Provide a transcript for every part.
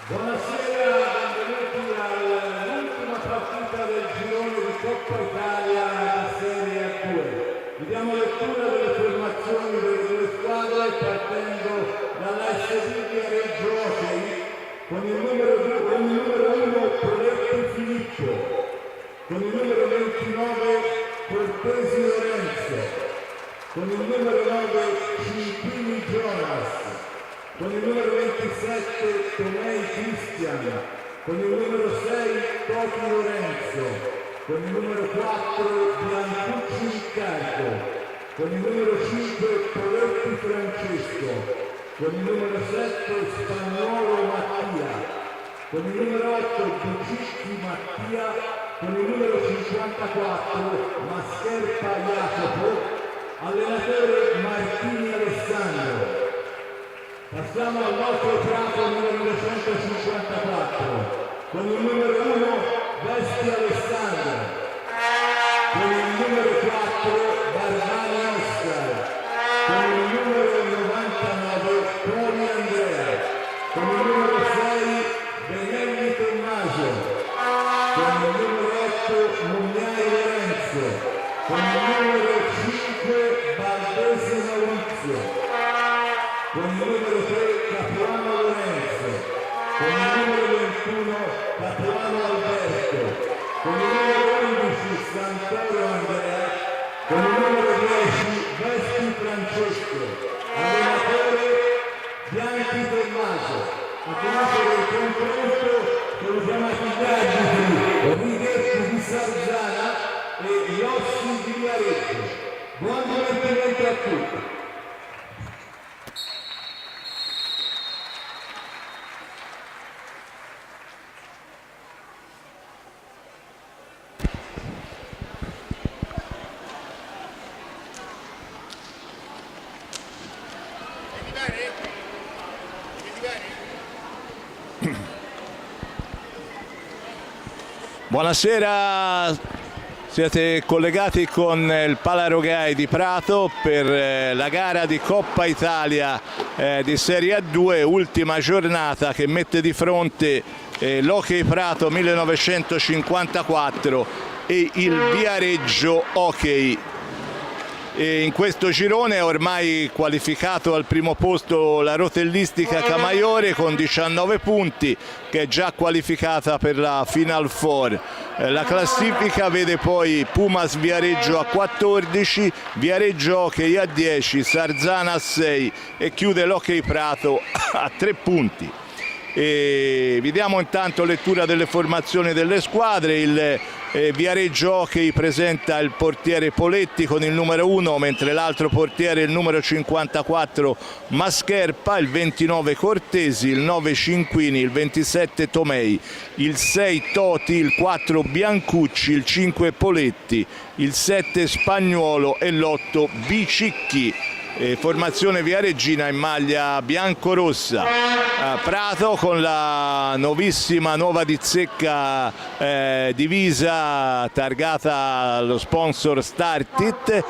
Buonasera, benvenuti all'ultima partita del girone di Coppa Italia Serie A2. Vi diamo lettura delle formazioni delle due squadre partendo dalla SD Viareggio Hockey con il numero 1 Proletti Filippo, con il numero 29 Cortesi Lorenzo, con il numero 9 Cimpini Jonas, con il numero 27 Tomei Cristian, con il numero 6 Topi Lorenzo, con il numero 4 Biancucci Riccardo, con il numero 5 Poletti Francesco, con il numero 7 Spagnuolo Mattia, con il numero 8 Bucicchi Mattia, con il numero 54 Mascherpa Jacopo, allenatore Martini Alessandro. Passiamo al nostro prato numero 254, con il numero 1 Vesti Alessandro, con il numero 4 Barbani Oscar, con il numero 99 Toni Andrea, con il numero 6 Benelli Tommaso, con il numero 8 Mugnai Lorenzo, con il numero 5 Valdesi Maurizio, con il numero 3 Capuano Lorenzo, con il numero 21 Capuano Alberto, con il numero 11 Santoro Andrea, con il numero 10 Vesti Francesco, allenatore Bianchi Tommaso. A conoscere il confronto sono chiamati gli arbitri Righetti di Sarzana e Iossi di Viareggio. Buon divertimento a tutti. Buonasera, siete collegati con il Palarogai di Prato per la gara di Coppa Italia di Serie A2, ultima giornata che mette di fronte l'Hockey Prato 1954 e il Viareggio Hockey. E in questo girone è ormai qualificato al primo posto la Rotellistica Camaiore con 19 punti, che è già qualificata per la Final Four. La classifica vede poi Pumas Viareggio a 14, Viareggio Hockey a 10, Sarzana a 6 e chiude l'Hockey Prato a 3 punti. E vi diamo intanto lettura delle formazioni delle squadre. Il Viareggio Hockey presenta il portiere Poletti con il numero 1, mentre l'altro portiere è il numero 54 Mascherpa, il 29 Cortesi, il 9 Cinquini, il 27 Tomei, il 6 Toti, il 4 Biancucci, il 5 Poletti, il 7 Spagnuolo e l'8 Bicicchi. Formazione viareggina in maglia bianco-rossa. Prato con la nuovissima nuova di zecca divisa targata allo sponsor Startit,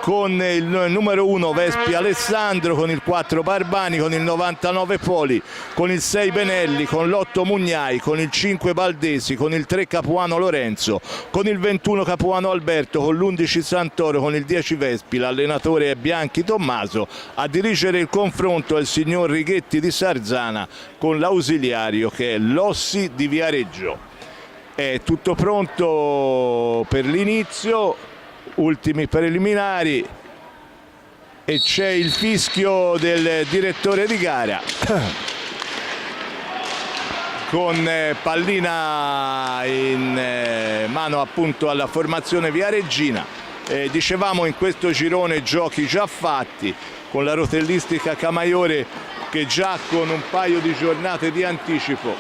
con il numero 1 Vespi Alessandro, con il 4 Barbani, con il 99 Poli, con il 6 Benelli, con l'8 Mugnai, con il 5 Valdesi, con il 3 Capuano Lorenzo, con il 21 Capuano Alberto, con l'11 Santoro, con il 10 Vespi. L'allenatore è Bianchi Tommaso. A dirigere il confronto è il signor Righetti di Sarzana con l'ausiliario che è Lossi di Viareggio. È tutto pronto per l'inizio, ultimi preliminari, e c'è il fischio del direttore di gara con pallina in mano appunto alla formazione viareggina. Dicevamo, in questo girone giochi già fatti, con la Rotellistica Camaiore che già con un paio di giornate di anticipo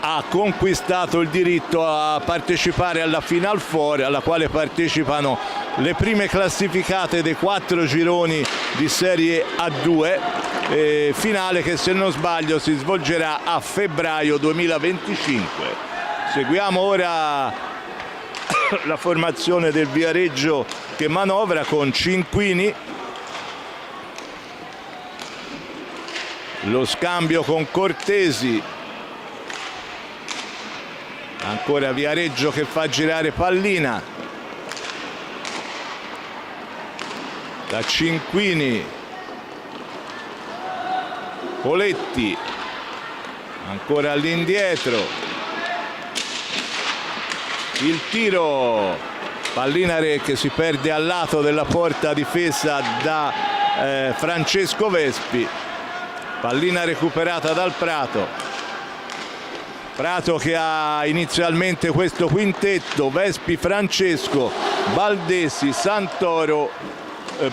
ha conquistato il diritto a partecipare alla Final Four, alla quale partecipano le prime classificate dei 4 gironi di Serie A2, finale che, se non sbaglio, si svolgerà a febbraio 2025. Seguiamo ora la formazione del Viareggio che manovra con Cinquini, lo scambio con Cortesi, ancora Viareggio che fa girare Pallina, da Cinquini, Poletti, ancora all'indietro, il tiro, Pallina che si perde al lato della porta difesa da Francesco Vespi, pallina recuperata dal Prato, Prato che ha inizialmente questo quintetto: Vespi, Francesco, Baldesi, Santoro,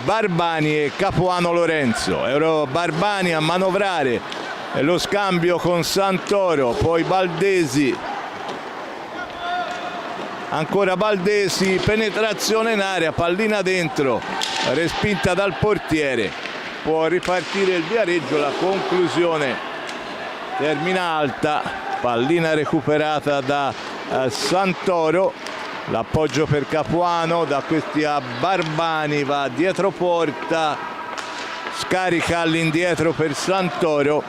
Barbani e Capuano Lorenzo. Era Barbani a manovrare lo scambio con Santoro, poi Baldesi, ancora Baldesi, penetrazione in area, pallina dentro, respinta dal portiere, può ripartire il Viareggio, la conclusione termina alta, pallina recuperata da Santoro, l'appoggio per Capuano, da questi a Barbani, va dietro porta, scarica all'indietro per Santoro,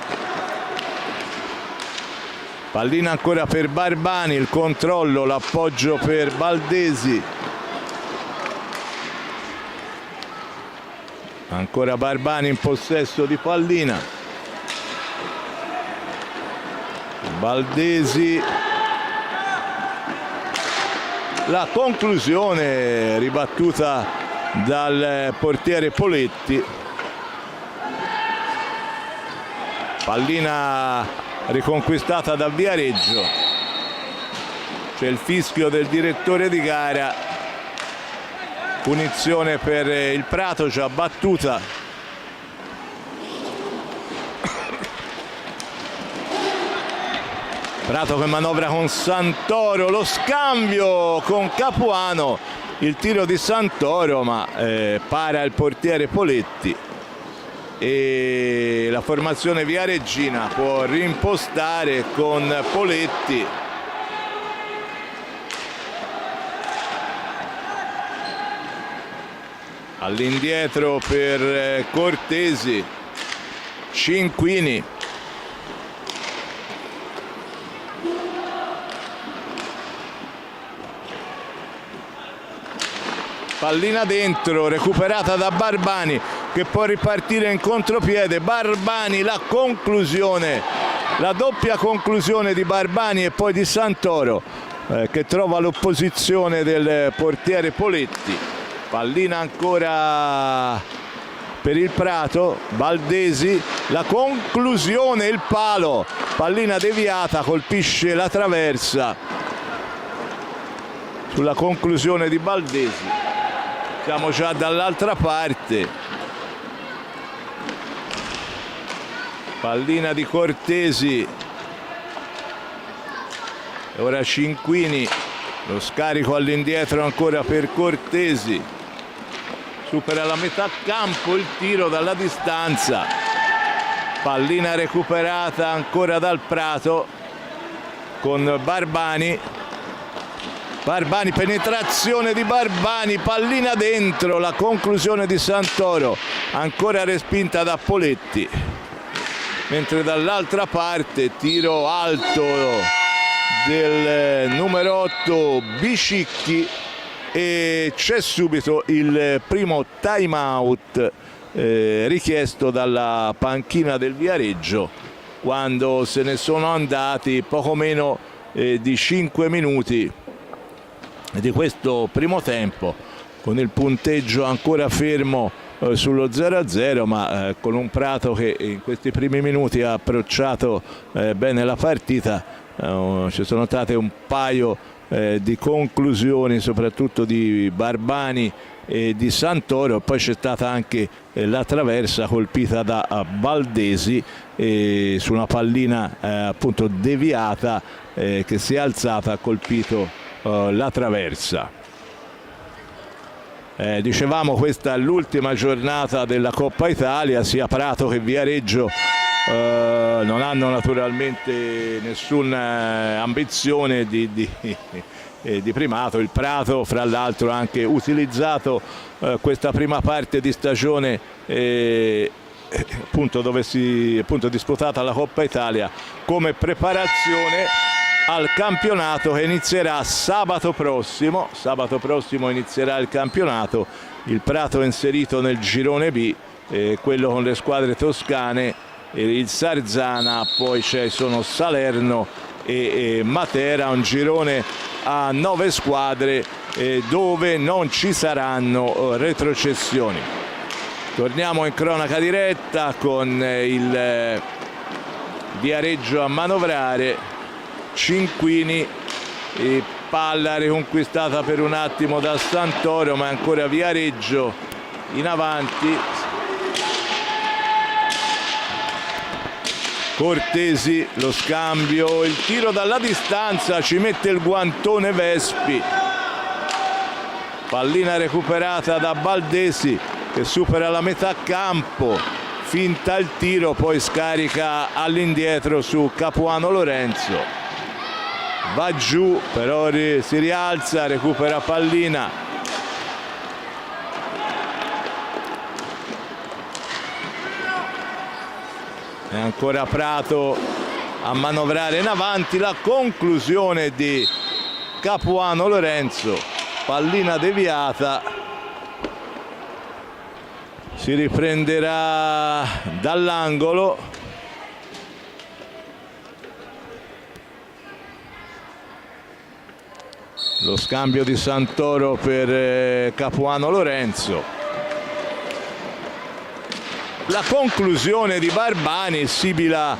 pallina ancora per Barbani, il controllo, l'appoggio per Baldesi, ancora Barbani in possesso di pallina, Baldesi, la conclusione ribattuta dal portiere Poletti, pallina riconquistata da Viareggio, c'è il fischio del direttore di gara, punizione per il Prato già battuta. Prato che manovra con Santoro, lo scambio con Capuano, il tiro di Santoro ma para il portiere Poletti e la formazione viareggina può rimpostare con Poletti. All'indietro per Cortesi, Cinquini, pallina dentro, recuperata da Barbani che può ripartire in contropiede. Barbani, la conclusione, la doppia conclusione di Barbani e poi di Santoro che trova l'opposizione del portiere Poletti. Pallina ancora per il Prato, Baldesi, la conclusione, il palo, pallina deviata, colpisce la traversa sulla conclusione di Baldesi. Siamo già dall'altra parte, pallina di Cortesi, e ora Cinquini, lo scarico all'indietro ancora per Cortesi, supera la metà campo, il tiro dalla distanza, pallina recuperata ancora dal Prato con Barbani. Barbani, penetrazione di Barbani, pallina dentro, la conclusione di Santoro, ancora respinta da Poletti. Mentre dall'altra parte tiro alto del numero 8 Bicicchi e c'è subito il primo time out richiesto dalla panchina del Viareggio quando se ne sono andati poco meno di 5 minuti di questo primo tempo, con il punteggio ancora fermo sullo 0-0, ma con un Prato che in questi primi minuti ha approcciato bene la partita. Ci sono state un paio di conclusioni, soprattutto di Barbani e di Santoro, poi c'è stata anche la traversa colpita da Baldesi su una pallina appunto deviata che si è alzata, ha colpito la traversa. Dicevamo, questa è l'ultima giornata della Coppa Italia, sia Prato che Viareggio non hanno naturalmente nessuna ambizione di primato. Il Prato fra l'altro ha anche utilizzato questa prima parte di stagione appunto dove si è disputata la Coppa Italia, come preparazione al campionato che inizierà sabato prossimo. Sabato prossimo inizierà il campionato. Il Prato è inserito nel girone B, quello con le squadre toscane, il Sarzana, poi sono Salerno e Matera, un girone a 9 squadre dove non ci saranno retrocessioni. Torniamo in cronaca diretta con il Viareggio a manovrare. Cinquini, palla riconquistata per un attimo da Santoro, ma è ancora Viareggio in avanti. Cortesi, lo scambio, il tiro dalla distanza, ci mette il guantone Vespi. Pallina recuperata da Baldesi che supera la metà campo, finta il tiro, poi scarica all'indietro su Capuano Lorenzo. Va giù, però si rialza, recupera pallina. E ancora Prato a manovrare in avanti, la conclusione di Capuano Lorenzo, pallina deviata, si riprenderà dall'angolo. Lo scambio di Santoro per Capuano Lorenzo. La conclusione di Barbani sibila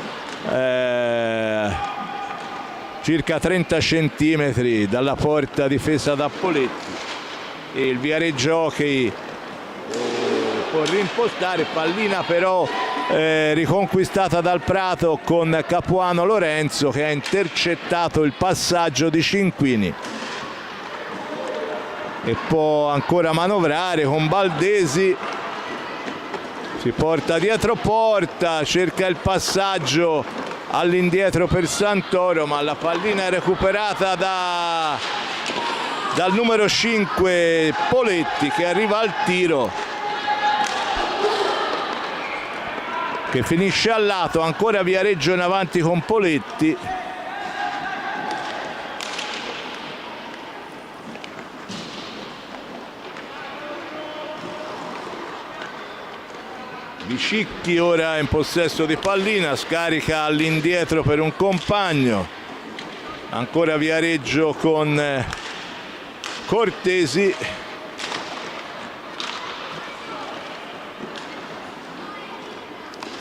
circa 30 centimetri dalla porta difesa da Poletti. E il Viareggio Hockey può rimpostare, pallina però riconquistata dal Prato con Capuano Lorenzo che ha intercettato il passaggio di Cinquini. E può ancora manovrare con Baldesi, si porta dietro porta, cerca il passaggio all'indietro per Santoro, ma la pallina è recuperata dal numero 5 Poletti, che arriva al tiro, che finisce al lato. Ancora Viareggio in avanti con Poletti. Biscicchi ora in possesso di pallina, scarica all'indietro per un compagno. Ancora Viareggio con Cortesi.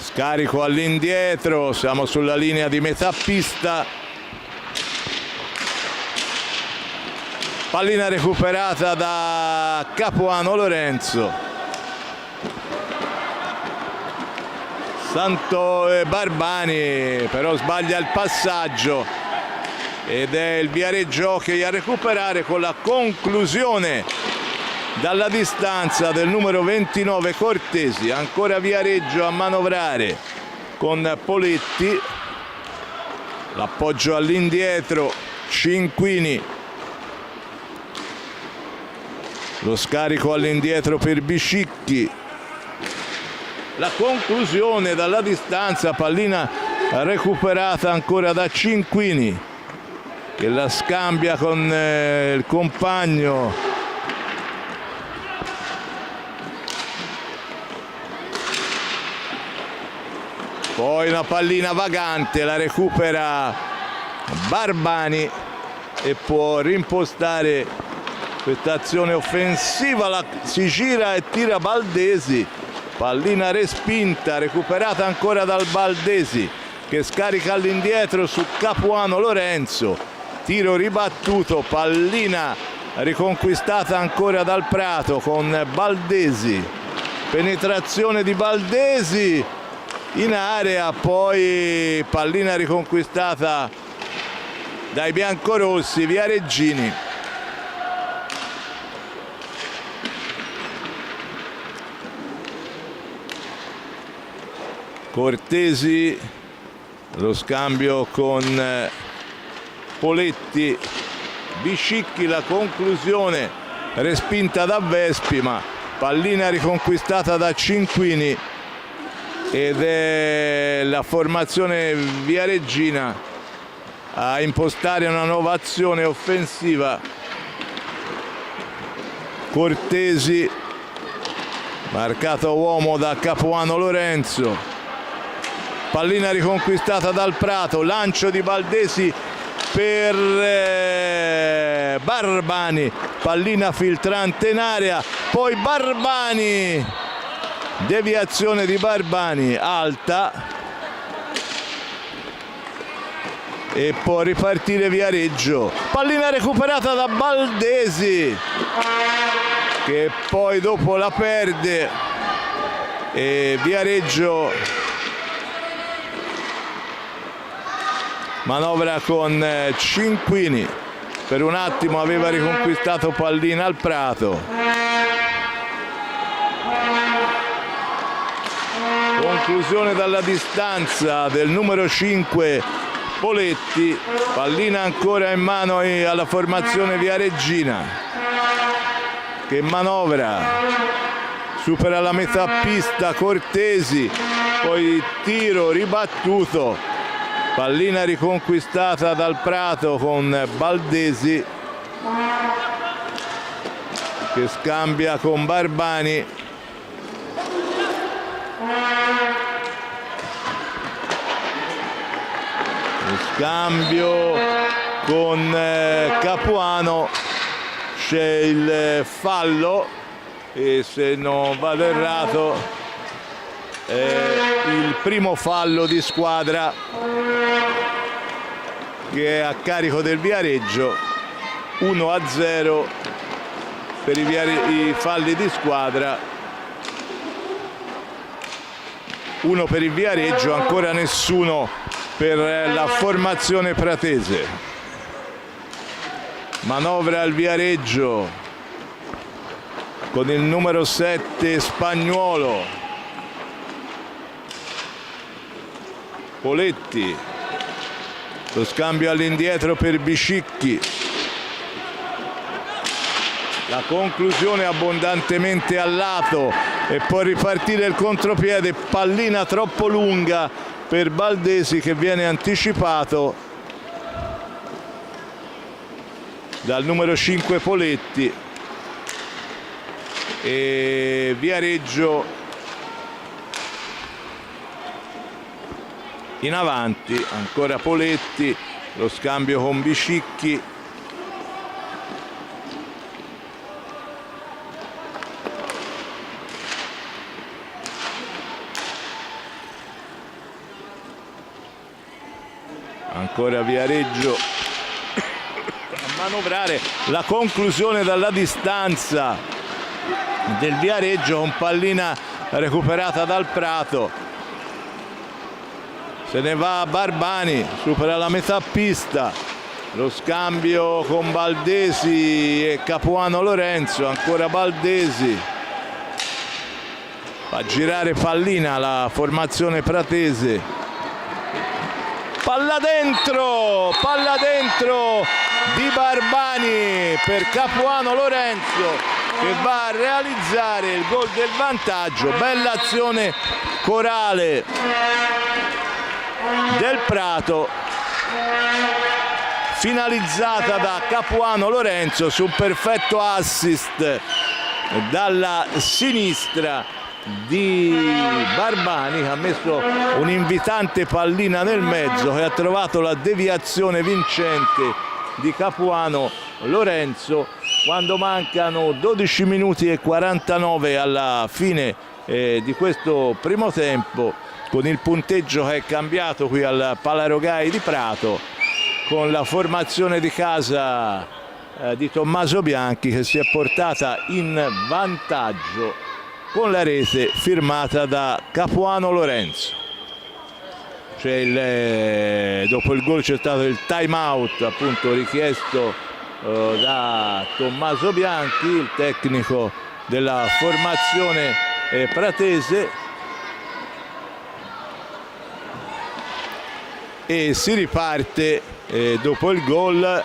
Scarico all'indietro, siamo sulla linea di metà pista. Pallina recuperata da Capuano Lorenzo. Barbani però sbaglia il passaggio ed è il Viareggio che a recuperare con la conclusione dalla distanza del numero 29 Cortesi. Ancora Viareggio a manovrare con Poletti, l'appoggio all'indietro, Cinquini, lo scarico all'indietro per Biscicchi. La conclusione dalla distanza, pallina recuperata ancora da Cinquini che la scambia con il compagno. Poi una pallina vagante, la recupera Barbani e può rimpostare questa azione offensiva. Si gira e tira Baldesi. Pallina respinta, recuperata ancora dal Baldesi che scarica all'indietro su Capuano Lorenzo. Tiro ribattuto, pallina riconquistata ancora dal Prato con Baldesi. Penetrazione di Baldesi in area, poi pallina riconquistata dai biancorossi viareggini. Cortesi, lo scambio con Poletti, Biscicchi, la conclusione respinta da Vespi, ma pallina riconquistata da Cinquini. ed è la formazione viareggina a impostare una nuova azione offensiva. Cortesi, marcato uomo da Capuano Lorenzo, pallina riconquistata dal Prato, lancio di Baldesi per Barbani, pallina filtrante in area, poi Barbani, deviazione di Barbani alta e può ripartire Viareggio, pallina recuperata da Baldesi che poi dopo la perde e Viareggio manovra con Cinquini, per un attimo aveva riconquistato pallina al Prato. Conclusione dalla distanza del numero 5 Poletti, pallina ancora in mano alla formazione viareggina che manovra, supera la metà pista Cortesi, poi tiro ribattuto, pallina riconquistata dal Prato con Baldesi che scambia con Barbani. Scambio con Capuano, c'è il fallo e se non vado errato il primo fallo di squadra che è a carico del Viareggio. 1-0 per i falli di squadra, 1 per il Viareggio, ancora nessuno per la formazione pratese. Manovra il Viareggio con il numero 7 Spagnuolo, Poletti, lo scambio all'indietro per Bicicchi, la conclusione abbondantemente a lato e può ripartire il contropiede, pallina troppo lunga per Baldesi che viene anticipato dal numero 5 Poletti e Viareggio in avanti, ancora Poletti, lo scambio con Bicicchi, ancora Viareggio a manovrare, la conclusione dalla distanza del Viareggio con pallina recuperata dal Prato, se ne va Barbani, supera la metà pista, lo scambio con Baldesi e Capuano Lorenzo, ancora Baldesi, fa girare pallina la formazione pratese. Palla dentro di Barbani per Capuano Lorenzo che va a realizzare il gol del vantaggio. Bella azione corale del Prato, finalizzata da Capuano Lorenzo su un perfetto assist dalla sinistra di Barbani, che ha messo un'invitante pallina nel mezzo, che ha trovato la deviazione vincente di Capuano Lorenzo quando mancano 12 minuti e 49 alla fine di questo primo tempo, con il punteggio che è cambiato qui al Palarogai di Prato, con la formazione di casa di Tommaso Bianchi che si è portata in vantaggio con la rete firmata da Capuano Lorenzo. Dopo il gol c'è stato il time out appunto richiesto da Tommaso Bianchi, il tecnico della formazione pratese, e si riparte dopo il gol.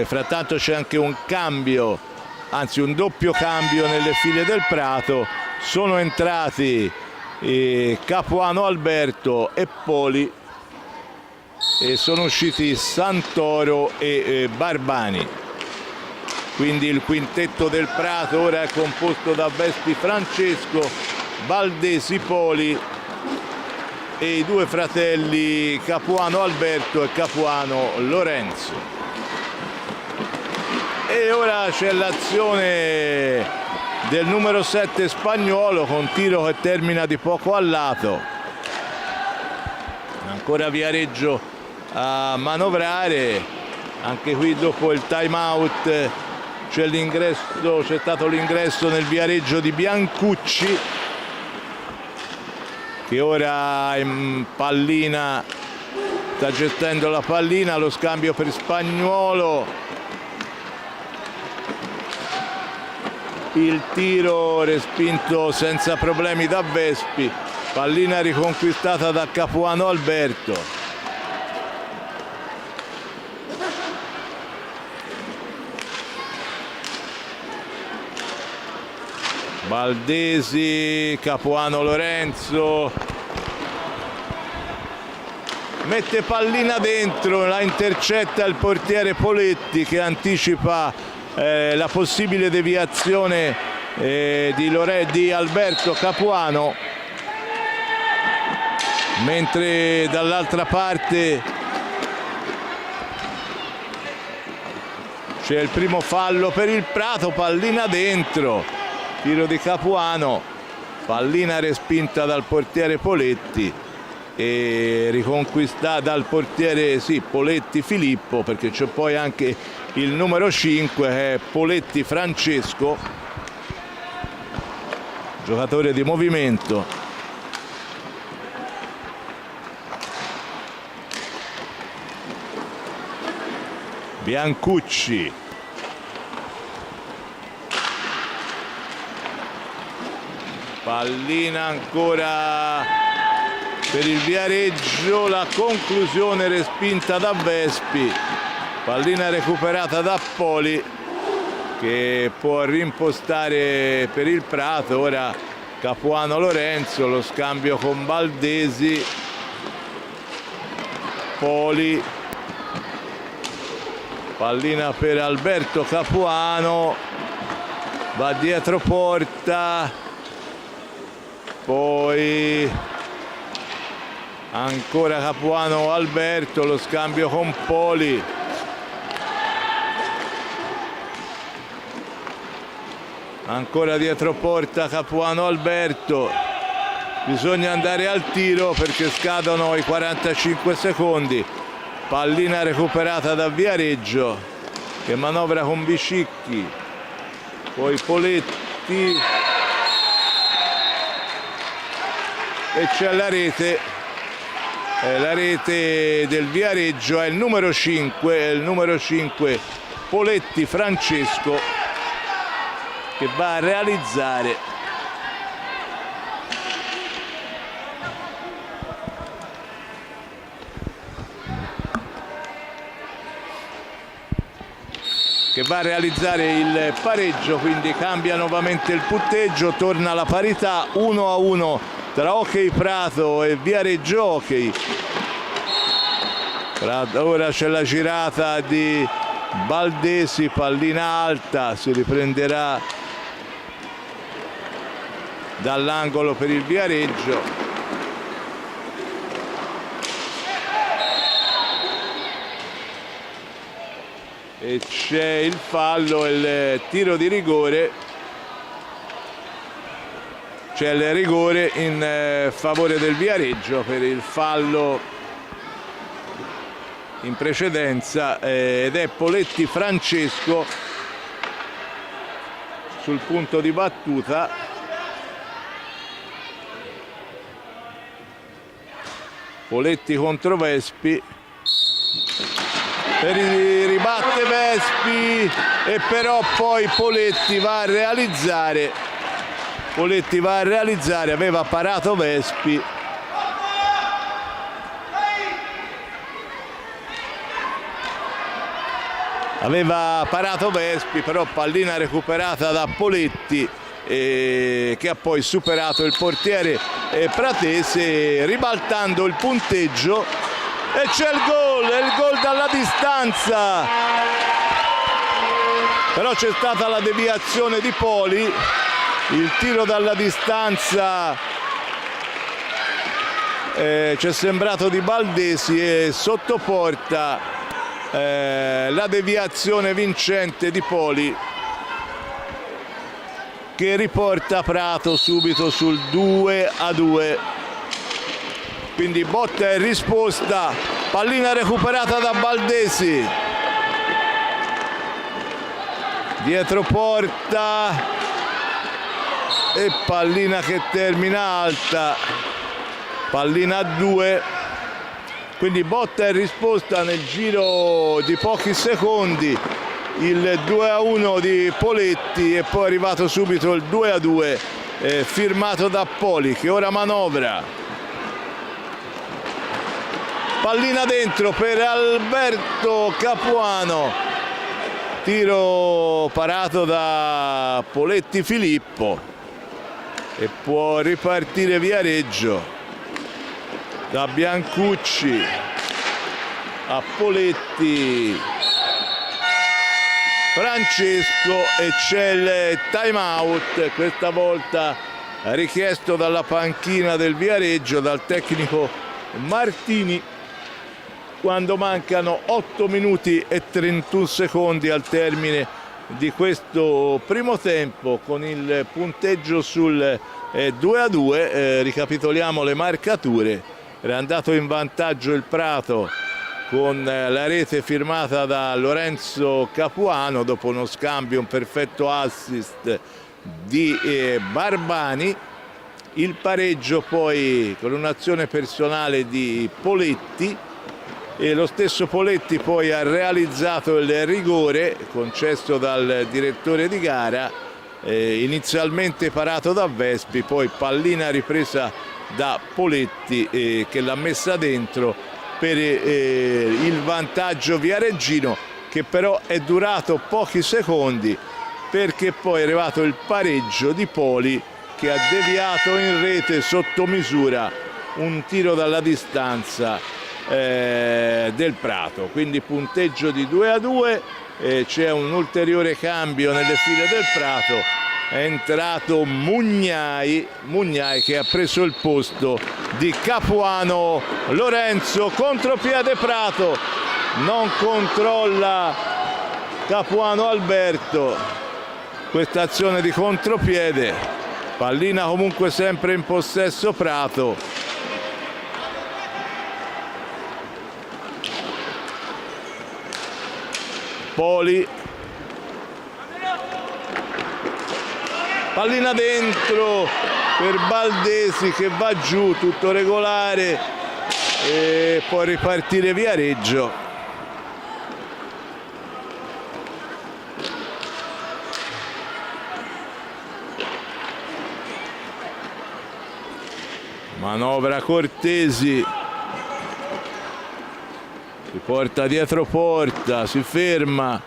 Frattanto c'è anche un cambio, anzi un doppio cambio nelle file del Prato. Sono entrati Capuano Alberto e Poli, e sono usciti Santoro e Barbani. Quindi il quintetto del Prato ora è composto da Vespi Francesco, Baldesi Poli e i due fratelli Capuano Alberto e Capuano Lorenzo. E ora c'è l'azione del numero 7 Spagnuolo con tiro che termina di poco a lato. Ancora Viareggio a manovrare, anche qui dopo il time out c'è stato l'ingresso nel Viareggio di Biancucci, che ora in pallina sta gestendo la pallina, lo scambio per Spagnuolo, il tiro respinto senza problemi da Vespi, pallina riconquistata da Capuano Alberto. Baldesi, Capuano Lorenzo, mette pallina dentro, la intercetta il portiere Poletti, che anticipa la possibile deviazione di Alberto Capuano, mentre dall'altra parte c'è il primo fallo per il Prato, pallina dentro, tiro di Capuano, pallina respinta dal portiere Poletti e riconquistata dal portiere Poletti Filippo, perché c'è poi anche il numero 5 che è Poletti Francesco, giocatore di movimento. Biancucci, pallina ancora per il Viareggio, la conclusione respinta da Vespi, pallina recuperata da Poli, che può rimpostare per il Prato. Ora Capuano Lorenzo, lo scambio con Baldesi, Poli, pallina per Alberto Capuano, va dietro porta, poi ancora Capuano Alberto, lo scambio con Poli, ancora dietro porta Capuano Alberto, bisogna andare al tiro perché scadono i 45 secondi, pallina recuperata da Viareggio che manovra con Bicicchi, poi Poletti e c'è la rete del Viareggio, è il numero 5 Poletti Francesco, che va a realizzare il pareggio, quindi cambia nuovamente il punteggio, torna la parità 1-1 tra Hockey Prato e Viareggio Hockey. Ora c'è la girata di Baldesi, pallina alta, si riprenderà dall'angolo per il Viareggio. E c'è il fallo, il tiro di rigore, c'è il rigore in favore del Viareggio per il fallo in precedenza, ed è Poletti Francesco sul punto di battuta. Poletti contro Vespi, ribatte Vespi e però poi Poletti va a realizzare, aveva parato Vespi, però pallina recuperata da Poletti che ha poi superato il portiere pratese, ribaltando il punteggio, e c'è il gol dalla distanza, però c'è stata la deviazione di Poli, il tiro dalla distanza ci è sembrato di Baldesi, e sotto porta la deviazione vincente di Poli, che riporta Prato subito sul 2-2. Quindi botta e risposta, pallina recuperata da Baldesi, dietro porta e pallina che termina alta, pallina a 2. Quindi botta e risposta nel giro di pochi secondi, il 2-1 di Poletti, e poi è arrivato subito il 2-2 firmato da Poli, che ora manovra. Pallina dentro per Alberto Capuano, tiro parato da Poletti Filippo, e può ripartire Viareggio da Biancucci a Poletti, Francesco, e c'è il time out, questa volta richiesto dalla panchina del Viareggio, dal tecnico Martini, quando mancano 8 minuti e 31 secondi al termine di questo primo tempo, con il punteggio sul 2-2. Ricapitoliamo le marcature: era andato in vantaggio il Prato con la rete firmata da Lorenzo Capuano dopo uno scambio, un perfetto assist di Barbani. Il pareggio poi con un'azione personale di Poletti, e lo stesso Poletti poi ha realizzato il rigore concesso dal direttore di gara, inizialmente parato da Vespi, poi pallina ripresa da Poletti che l'ha messa dentro per il vantaggio viareggino, che però è durato pochi secondi, perché poi è arrivato il pareggio di Poli, che ha deviato in rete sotto misura un tiro dalla distanza del Prato. Quindi punteggio di 2-2. C'è un ulteriore cambio nelle file del Prato, è entrato Mugnai che ha preso il posto di Capuano. Lorenzo, contropiede Prato, non controlla Capuano Alberto questa azione di contropiede, pallina comunque sempre in possesso Prato. Poli, pallina dentro per Baldesi che va giù, tutto regolare, e può ripartire Viareggio. Manovra Cortesi, si porta dietro porta, si ferma,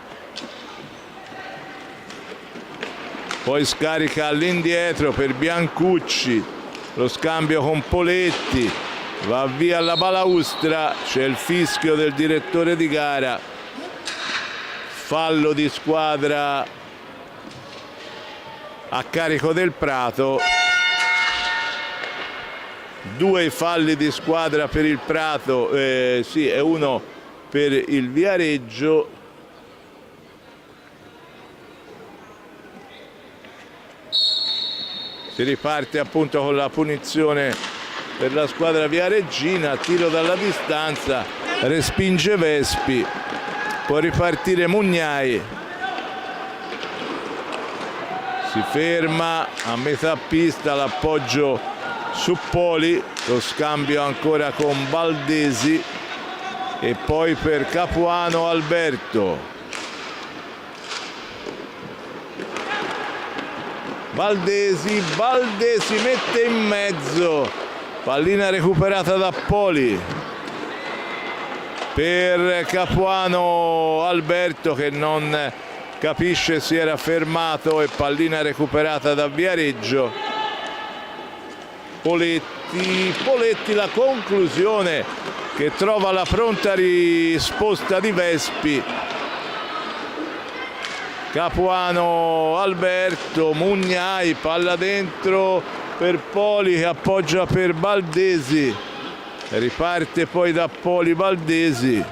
poi scarica all'indietro per Biancucci, lo scambio con Poletti, va via alla balaustra, c'è il fischio del direttore di gara, fallo di squadra a carico del Prato. 2 falli di squadra per il Prato, sì, e uno per il Viareggio. Si riparte appunto con la punizione per la squadra viareggina, tiro dalla distanza, respinge Vespi, può ripartire Mugnai, si ferma a metà pista, l'appoggio su Poli, lo scambio ancora con Baldesi, e poi per Capuano Alberto. Baldesi mette in mezzo, pallina recuperata da Poli per Capuano Alberto, che non capisce si era fermato, e pallina recuperata da Viareggio. Poletti, la conclusione che trova la pronta risposta di Vespi. Capuano, Alberto, Mugnai, palla dentro per Poli che appoggia per Baldesi, riparte poi da Poli Baldesi,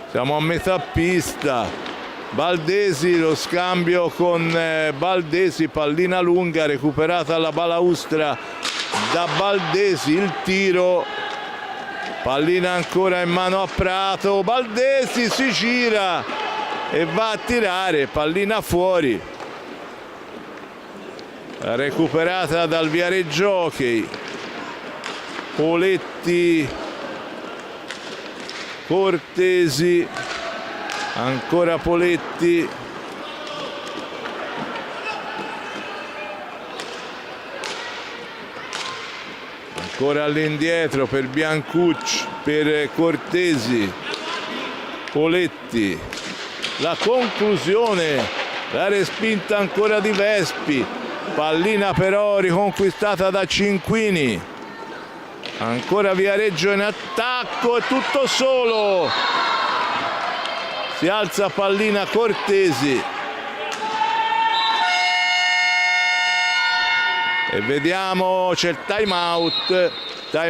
siamo a metà pista. Baldesi, lo scambio con Baldesi, pallina lunga recuperata alla balaustra da Baldesi, il tiro, pallina ancora in mano a Prato, Baldesi si gira e va a tirare, pallina fuori, recuperata dal Viareggio Hockey. Poletti, Cortesi, ancora Poletti, ancora all'indietro per Biancucci, per Cortesi, Poletti, la conclusione, la respinta ancora di Vespi, pallina però riconquistata da Cinquini, ancora Viareggio in attacco, è tutto solo, si alza pallina Cortesi e vediamo, c'è il time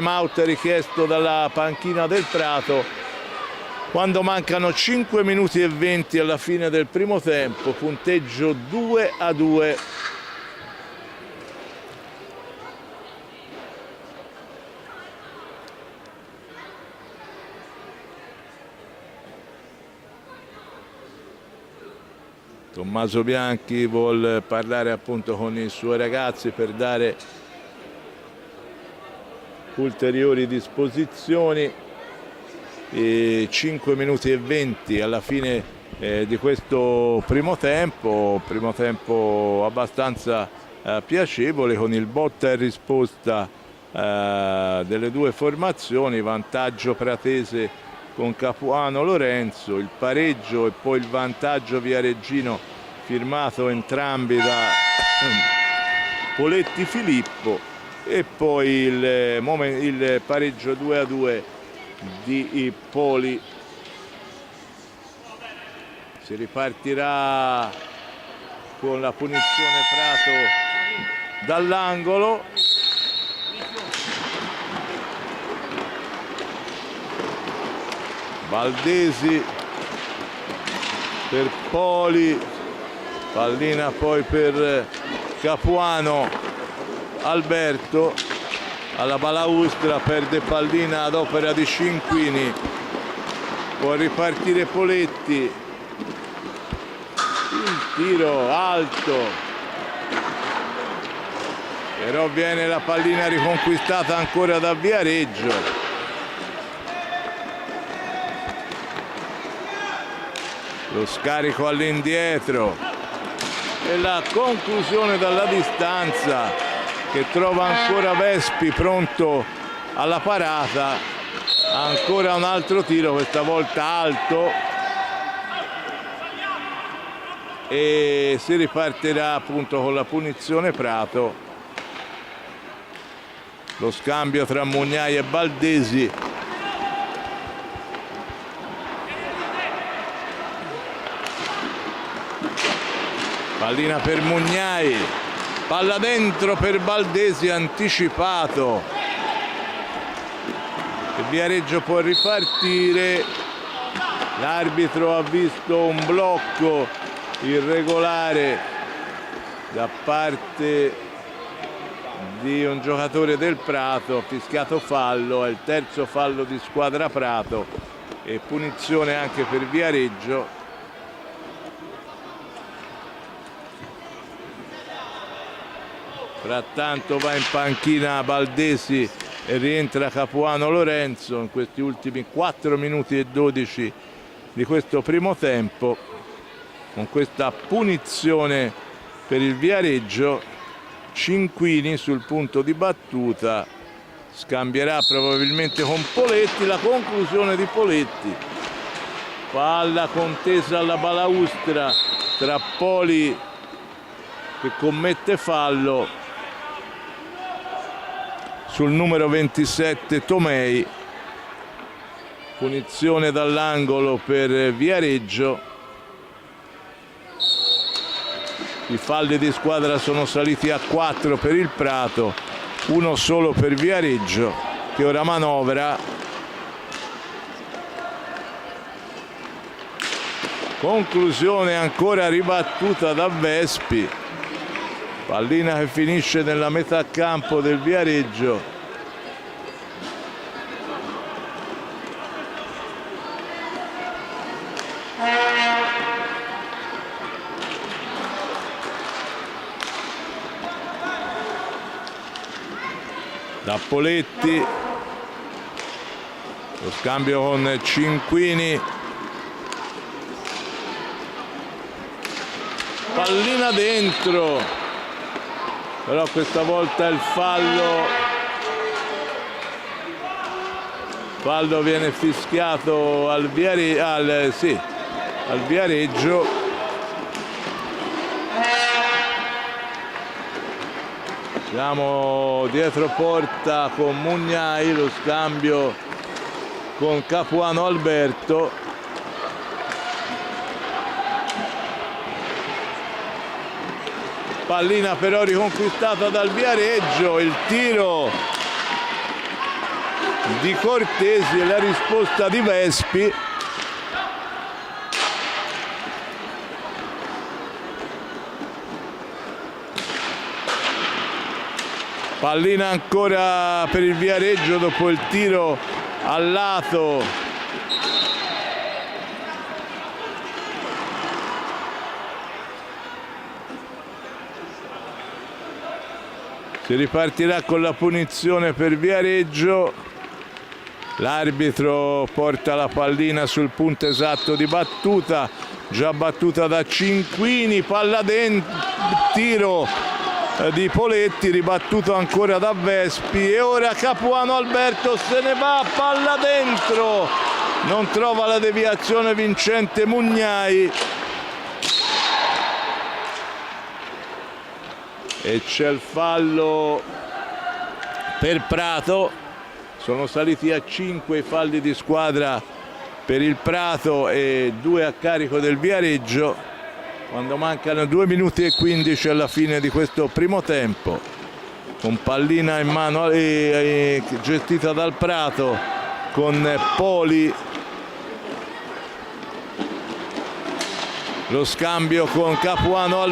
out richiesto dalla panchina del Prato quando mancano 5 minuti e 20 alla fine del primo tempo, punteggio 2-2. Tommaso Bianchi vuol parlare appunto con i suoi ragazzi per dare ulteriori disposizioni. 5 minuti e 20 alla fine di questo primo tempo abbastanza piacevole, con il botta e risposta delle due formazioni, vantaggio pratese con Capuano Lorenzo, il pareggio e poi il vantaggio viareggino firmato entrambi da Poletti Filippo, e poi il pareggio 2-2 di Poli. Si ripartirà con la punizione Prato dall'angolo. Baldesi per Poli, pallina poi per Capuano, Alberto alla balaustra, perde pallina ad opera di Cinquini, può ripartire Poletti, il tiro alto, però viene la pallina riconquistata ancora da Viareggio. Lo scarico all'indietro e la conclusione dalla distanza che trova ancora Vespi pronto alla parata. Ancora un altro tiro, questa volta alto, e si ripartirà appunto con la punizione Prato. Lo scambio tra Mugnai e Baldesi. Pallina per Mugnai, palla dentro per Baldesi, anticipato. E Viareggio può ripartire. L'arbitro ha visto un blocco irregolare da parte di un giocatore del Prato, ha fischiato fallo, è il terzo fallo di squadra Prato e punizione anche per Viareggio. Frattanto va in panchina Baldesi e rientra Capuano Lorenzo in questi ultimi 4 minuti e 12 di questo primo tempo, con questa punizione per il Viareggio. Cinquini sul punto di battuta, scambierà probabilmente con Poletti, la conclusione di Poletti, palla contesa alla balaustra tra Poli che commette fallo sul numero 27 Tomei, punizione dall'angolo per Viareggio. I falli di squadra sono saliti a 4 per il Prato, uno solo per Viareggio che ora manovra. Conclusione ancora ribattuta da Vespi, pallina che finisce nella metà campo del Viareggio. Da Poletti, lo scambio con Cinquini, pallina dentro, però questa volta il fallo viene fischiato al Viareggio. Siamo dietro porta con Mugnai, lo scambio con Capuano Alberto. Pallina però riconquistata dal Viareggio, il tiro di Cortesi e la risposta di Vespi. Pallina ancora per il Viareggio dopo il tiro al lato. Si ripartirà con la punizione per Viareggio. L'arbitro porta la pallina sul punto esatto di battuta, già battuta da Cinquini, palla dentro, tiro di Poletti, ribattuto ancora da Vespi e ora Capuano Alberto se ne va, palla dentro, non trova la deviazione vincente Mugnai e c'è il fallo per Prato. Sono saliti a 5 i falli di squadra per il Prato e 2 a carico del Viareggio, quando mancano 2 minuti e 15 alla fine di questo primo tempo, con pallina in mano gestita dal Prato con Poli, lo scambio con Capuano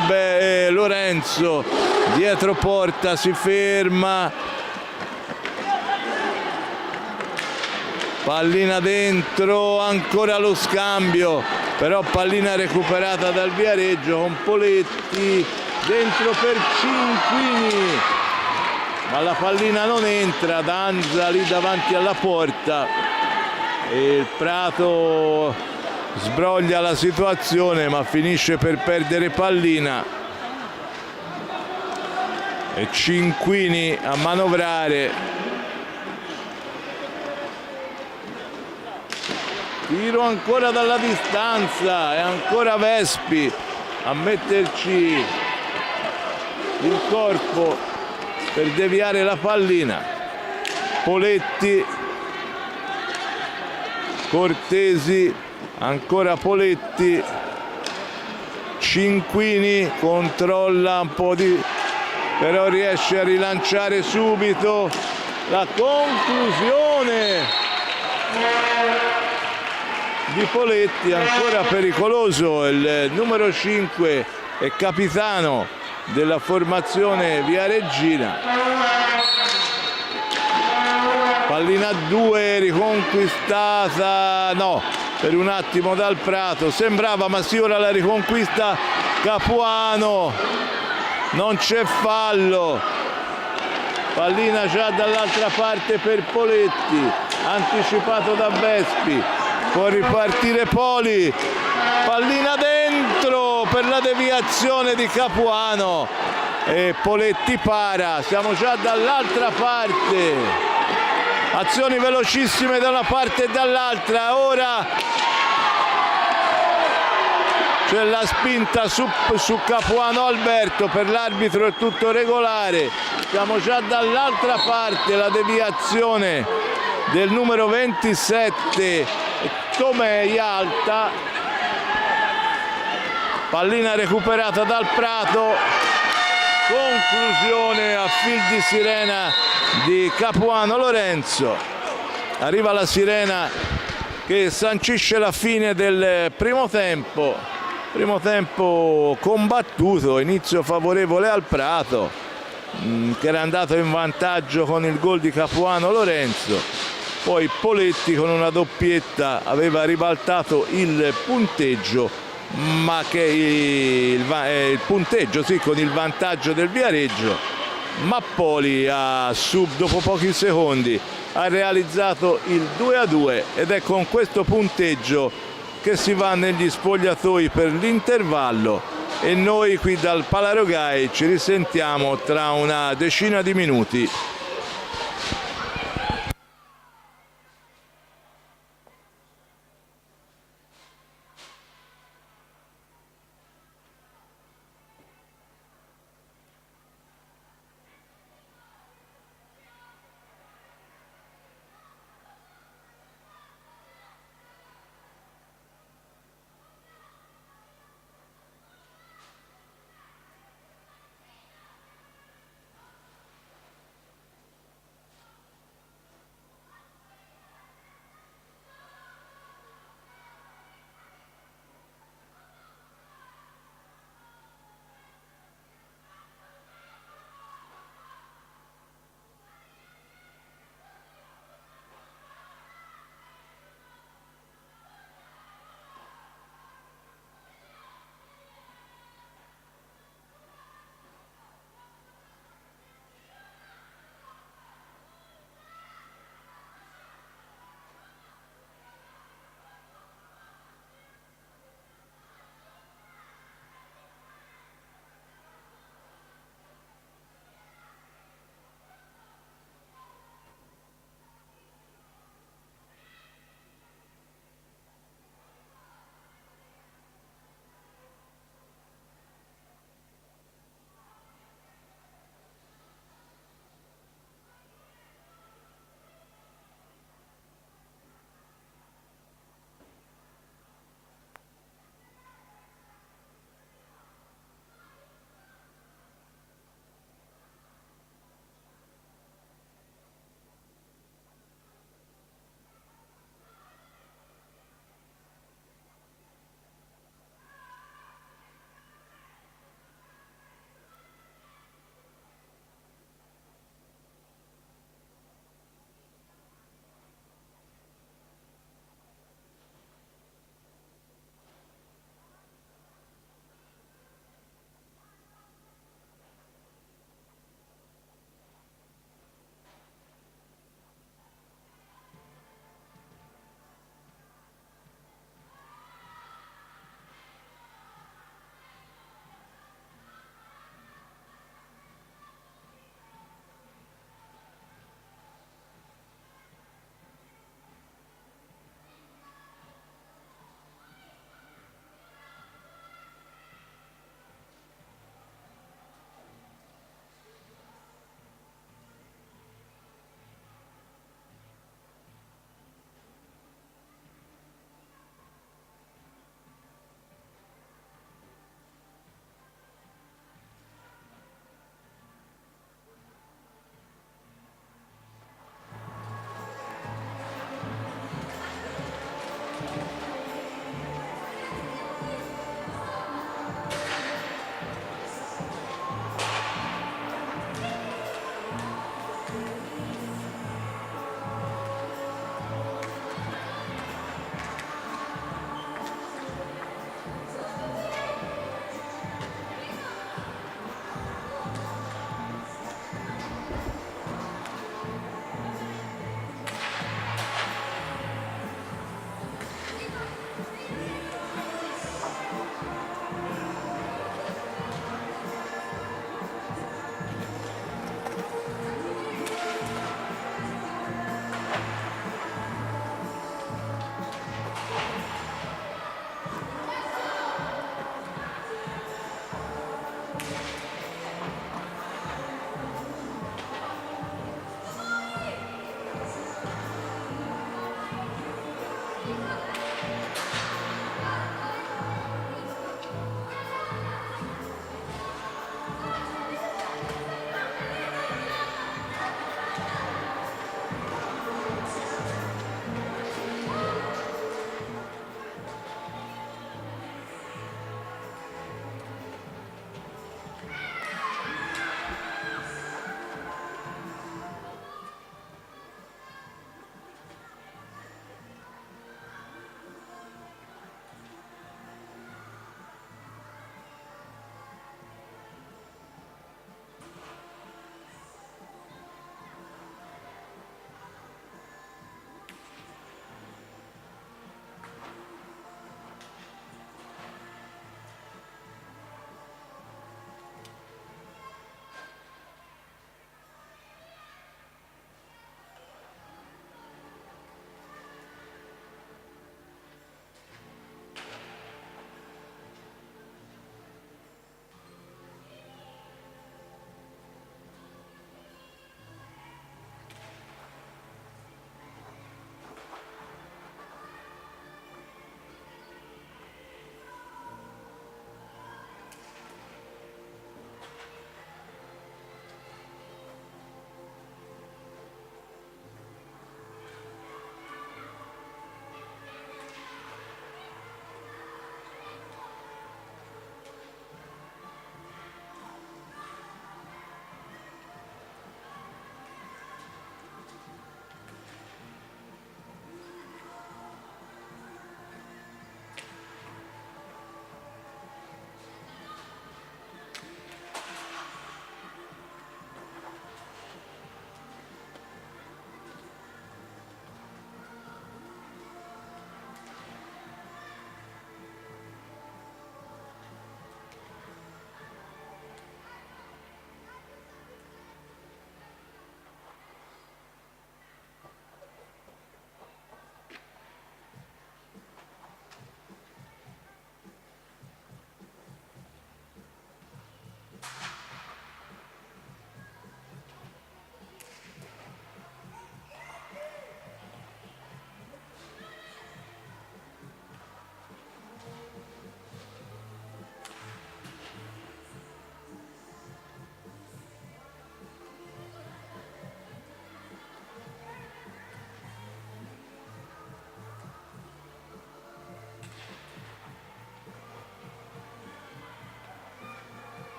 Lorenzo, dietro porta si ferma, pallina dentro, ancora lo scambio, però pallina recuperata dal Viareggio con Poletti, dentro per Cinquini, ma la pallina non entra, Danza lì davanti alla porta e il Prato sbroglia la situazione ma finisce per perdere pallina e Cinquini a manovrare. Tiro ancora dalla distanza e ancora Vespi a metterci il corpo per deviare la pallina. Poletti, Cortesi, ancora Poletti, Cinquini controlla un po' però riesce a rilanciare subito. La conclusione di Poletti, ancora pericoloso, il numero 5 e capitano della formazione viareggina. Pallina a 2 riconquistata, no, per un attimo dal Prato, sembrava, ma sì, ora la riconquista Capuano, non c'è fallo, pallina già dall'altra parte per Poletti, anticipato da Vespi. Può ripartire Poli, pallina dentro per la deviazione di Capuano e Poletti para, siamo già dall'altra parte, azioni velocissime da una parte e dall'altra. Ora c'è la spinta su Capuano Alberto, per l'arbitro è tutto regolare. Siamo già dall'altra parte, la deviazione del numero 27 Tomei alta, pallina recuperata dal Prato, conclusione a fil di sirena di Capuano Lorenzo. Arriva la sirena che sancisce la fine del primo tempo combattuto, inizio favorevole al Prato, che era andato in vantaggio con il gol di Capuano Lorenzo. Poi Poletti con una doppietta aveva ribaltato il punteggio, ma che il punteggio sì, con il vantaggio del Viareggio. Mappoli dopo pochi secondi ha realizzato il 2-2 ed è con questo punteggio che si va negli spogliatoi per l'intervallo, e noi qui dal Palarogai ci risentiamo tra una decina di minuti.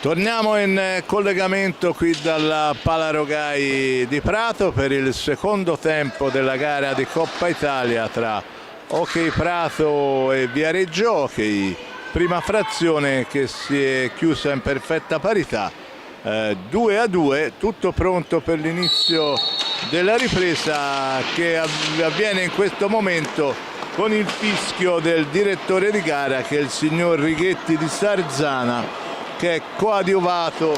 Torniamo in collegamento qui dalla Pala Rogai di Prato per il secondo tempo della gara di Coppa Italia tra Hockey Prato e Viareggio Hockey, prima frazione che si è chiusa in perfetta parità, 2-2, tutto pronto per l'inizio della ripresa che avviene in questo momento con il fischio del direttore di gara, che è il signor Righetti di Sarzana, che è coadiuvato,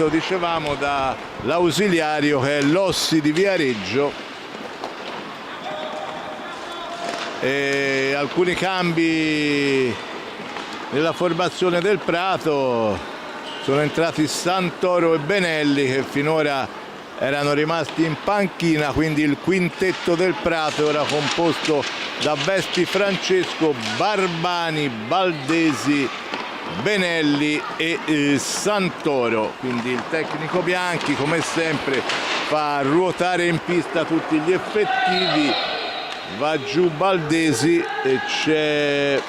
dicevamo, dall'ausiliario che è Lossi di Viareggio. E alcuni cambi nella formazione del Prato: sono entrati Santoro e Benelli, che finora erano rimasti in panchina, quindi il quintetto del Prato era composto da Vespi Francesco, Barbani, Baldesi, Benelli e Santoro. Quindi il tecnico Bianchi, come sempre, fa ruotare in pista tutti gli effettivi, va giù Baldesi e c'è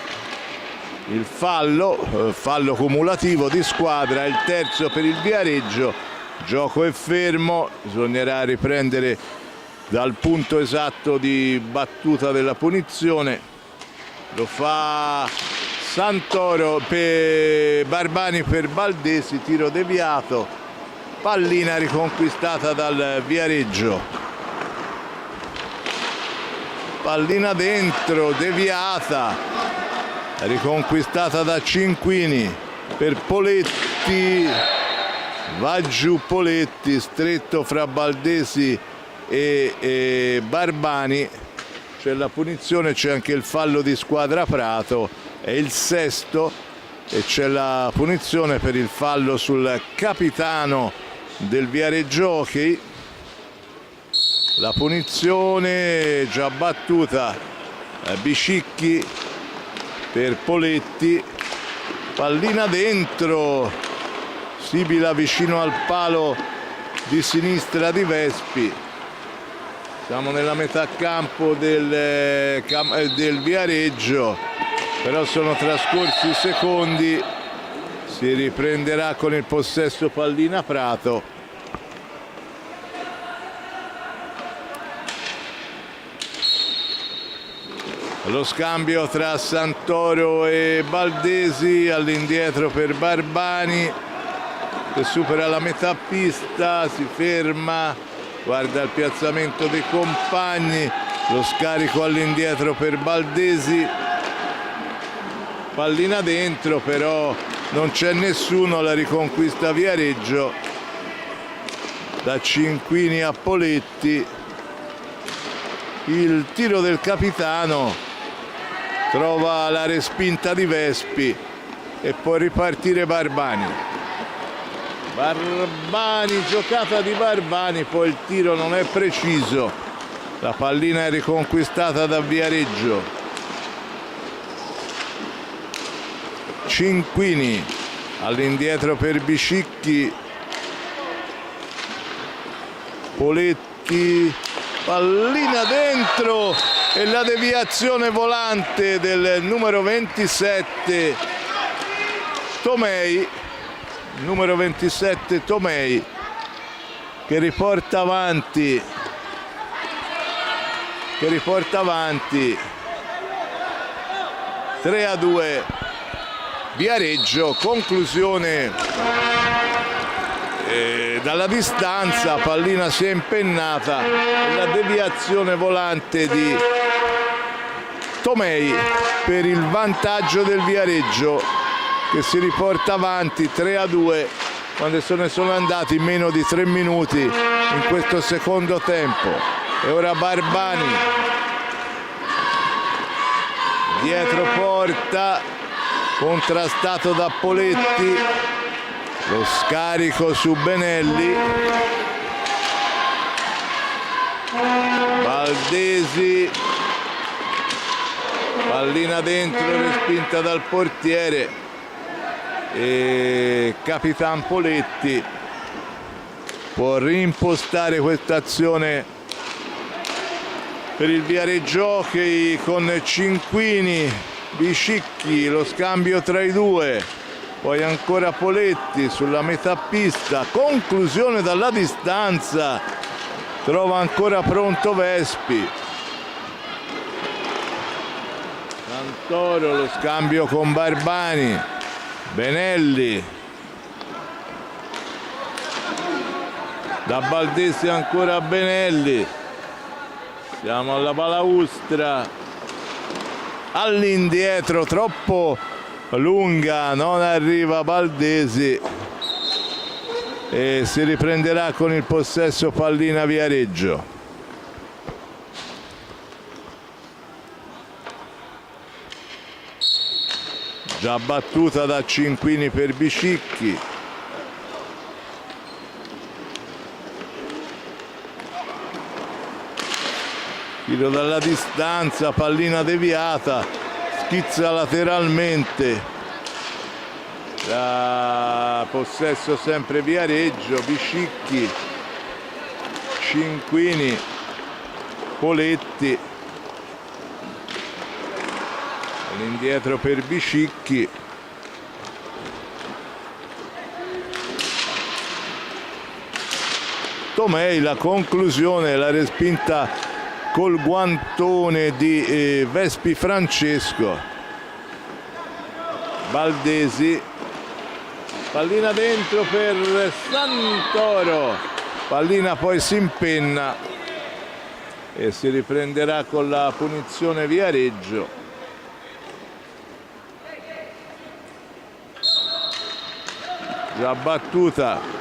il fallo cumulativo di squadra, il terzo per il Viareggio. Gioco è fermo, bisognerà riprendere dal punto esatto di battuta della punizione. Lo fa Santoro, per Barbani per Baldesi, tiro deviato, pallina riconquistata dal Viareggio. Pallina dentro, deviata, riconquistata da Cinquini per Poletti. Va giù Poletti, stretto fra Baldesi e Barbani. C'è la punizione, c'è anche il fallo di squadra Prato, è il sesto, e c'è la punizione per il fallo sul capitano del Viareggio Hockey. La punizione già battuta, Bicicchi per Poletti, pallina dentro, Sibila vicino al palo di sinistra di Vespi. Siamo nella metà campo del Viareggio, però sono trascorsi secondi, si riprenderà con il possesso pallina Prato. Lo scambio tra Santoro e Baldesi, all'indietro per Barbani, che supera la metà pista, si ferma, guarda il piazzamento dei compagni, lo scarico all'indietro per Baldesi, pallina dentro, però non c'è nessuno, la riconquista Viareggio da Cinquini a Poletti. Il tiro del capitano trova la respinta di Vespi e può ripartire Barbani. Giocata di Barbani, poi il tiro non è preciso, la pallina è riconquistata da Viareggio. Cinquini all'indietro per Bicicchi, Poletti, pallina dentro e la deviazione volante del numero 27 Tomei, numero 27 Tomei, che riporta avanti 3-2 Viareggio. Conclusione dalla distanza, pallina si è impennata, la deviazione volante di Tomei per il vantaggio del Viareggio, che si riporta avanti 3-2 quando se ne sono andati meno di 3 minuti in questo secondo tempo. E ora Barbani dietro porta, contrastato da Poletti, lo scarico su Benelli, Baldesi, pallina dentro, respinta dal portiere, e Capitan Poletti può reimpostare questa azione per il Viareggio Hockey con Cinquini, Biscicchi, lo scambio tra i due, poi ancora Poletti sulla metà pista, conclusione dalla distanza, trova ancora pronto Vespi. Santoro, lo scambio con Barbani, Benelli, da Baldesi ancora a Benelli, siamo alla balaustra, all'indietro troppo lunga, non arriva Baldesi e si riprenderà con il possesso pallina Viareggio. Già battuta da Cinquini per Biscicchi. Tiro dalla distanza, pallina deviata, schizza lateralmente. Da possesso sempre Viareggio, Biscicchi, Cinquini, Poletti. All'indietro per Biscicchi. Tomei, la conclusione, la respinta col guantone di Vespi Francesco. Baldesi, pallina dentro per Santoro, pallina poi si impenna e si riprenderà con la punizione Viareggio. Già battuta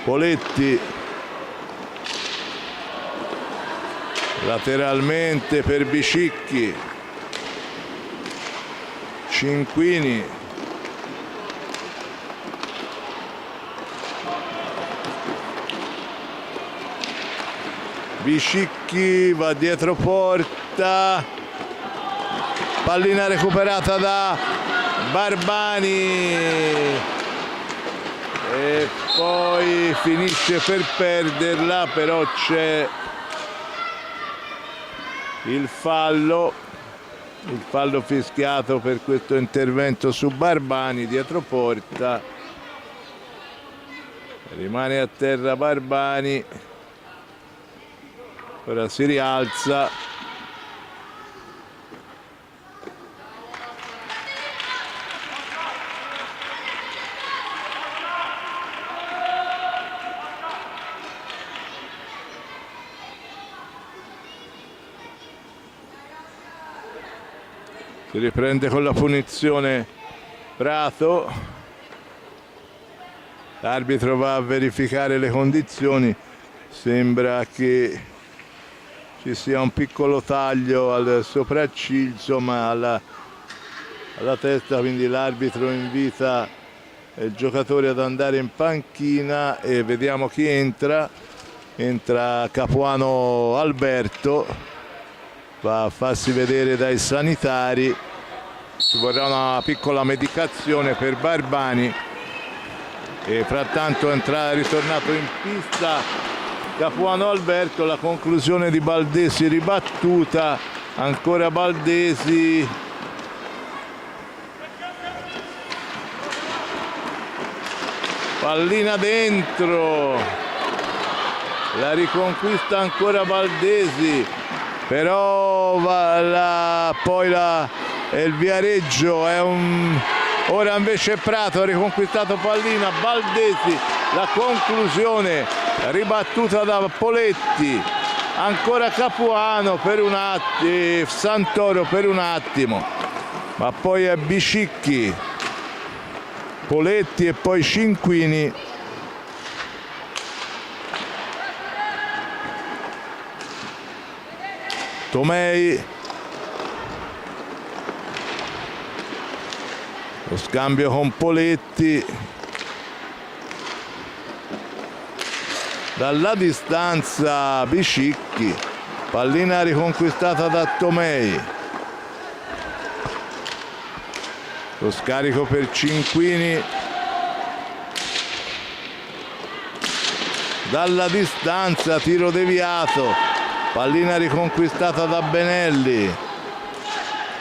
Poletti, lateralmente per Biscicchi, Cinquini, Biscicchi va dietro porta, pallina recuperata da Barbani e poi finisce per perderla, però c'è il fallo fischiato per questo intervento su Barbani dietro porta. Rimane a terra Barbani, ora si rialza. Si riprende con la punizione Prato, l'arbitro va a verificare le condizioni, sembra che ci sia un piccolo taglio al sopracciglio, insomma alla testa, quindi l'arbitro invita il giocatore ad andare in panchina e vediamo chi entra. Entra Capuano Alberto, va a farsi vedere dai sanitari, ci vorrà una piccola medicazione per Barbani e frattanto è ritornato in pista Capuano Alberto. La conclusione di Baldesi ribattuta, ancora Baldesi, pallina dentro, la riconquista ancora Baldesi, però il Viareggio è ora invece Prato ha riconquistato pallina, Baldesi, la conclusione ribattuta da Poletti, ancora Capuano per un attimo, Santoro per un attimo, ma poi è Biscicchi, Poletti e poi Cinquini. Tomei, lo scambio con Poletti, dalla distanza Biscicchi, pallina riconquistata da Tomei, lo scarico per Cinquini, dalla distanza, tiro deviato, pallina riconquistata da Benelli,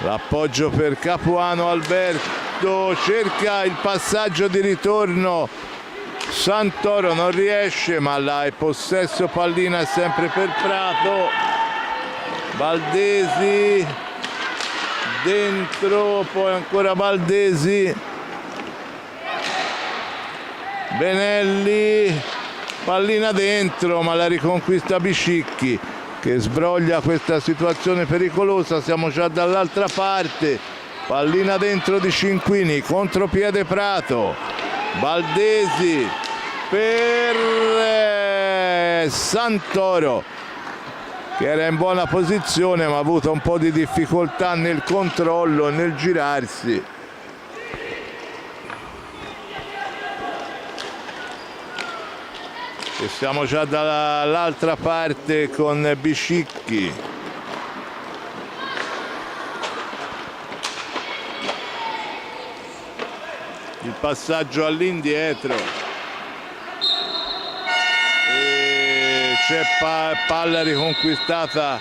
l'appoggio per Capuano. Alberto cerca il passaggio di ritorno, Santoro non riesce, ma là è possesso pallina è sempre per Prato. Baldesi dentro, poi ancora Baldesi, Benelli, pallina dentro, ma la riconquista Biscicchi che sbroglia questa situazione pericolosa. Siamo già dall'altra parte, pallina dentro di Cinquini, contropiede Prato, Baldesi per Santoro che era in buona posizione ma ha avuto un po' di difficoltà nel controllo e nel girarsi. E siamo già dall'altra parte con Biscicchi. Il passaggio all'indietro. C'è palla riconquistata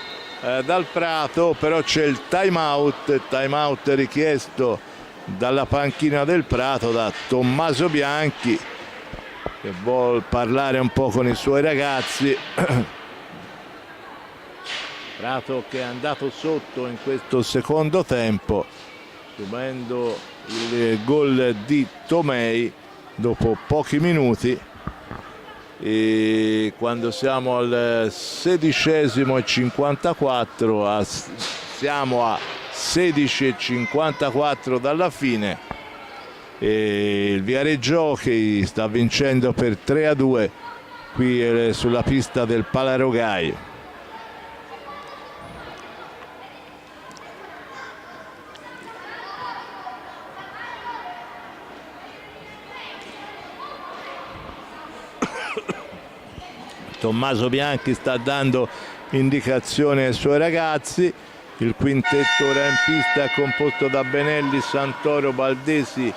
dal Prato, però c'è il time out richiesto dalla panchina del Prato da Tommaso Bianchi, che vuol parlare un po' con i suoi ragazzi. Prato che è andato sotto in questo secondo tempo, subendo il gol di Tomei dopo pochi minuti, e quando siamo al 16:54 siamo a 16:54 dalla fine, e il Viareggio Hockey sta vincendo per 3-2 qui sulla pista del Palarogai. Tommaso Bianchi sta dando indicazioni ai suoi ragazzi. Il quintetto ora in pista è composto da Benelli, Santoro, Baldesi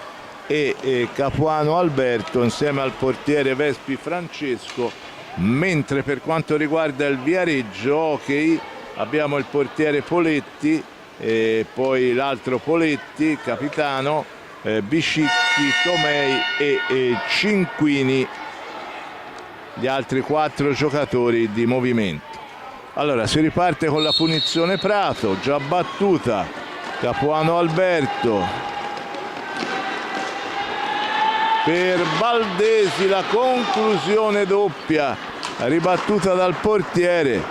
e Capuano Alberto, insieme al portiere Vespi Francesco, mentre per quanto riguarda il Viareggio Hockey abbiamo il portiere Poletti e poi l'altro Poletti, capitano, Biscicchi, Tomei e Cinquini, gli altri 4 giocatori di movimento. Allora si riparte con la punizione Prato, già battuta, Capuano Alberto per Baldesi, la conclusione doppia ribattuta dal portiere,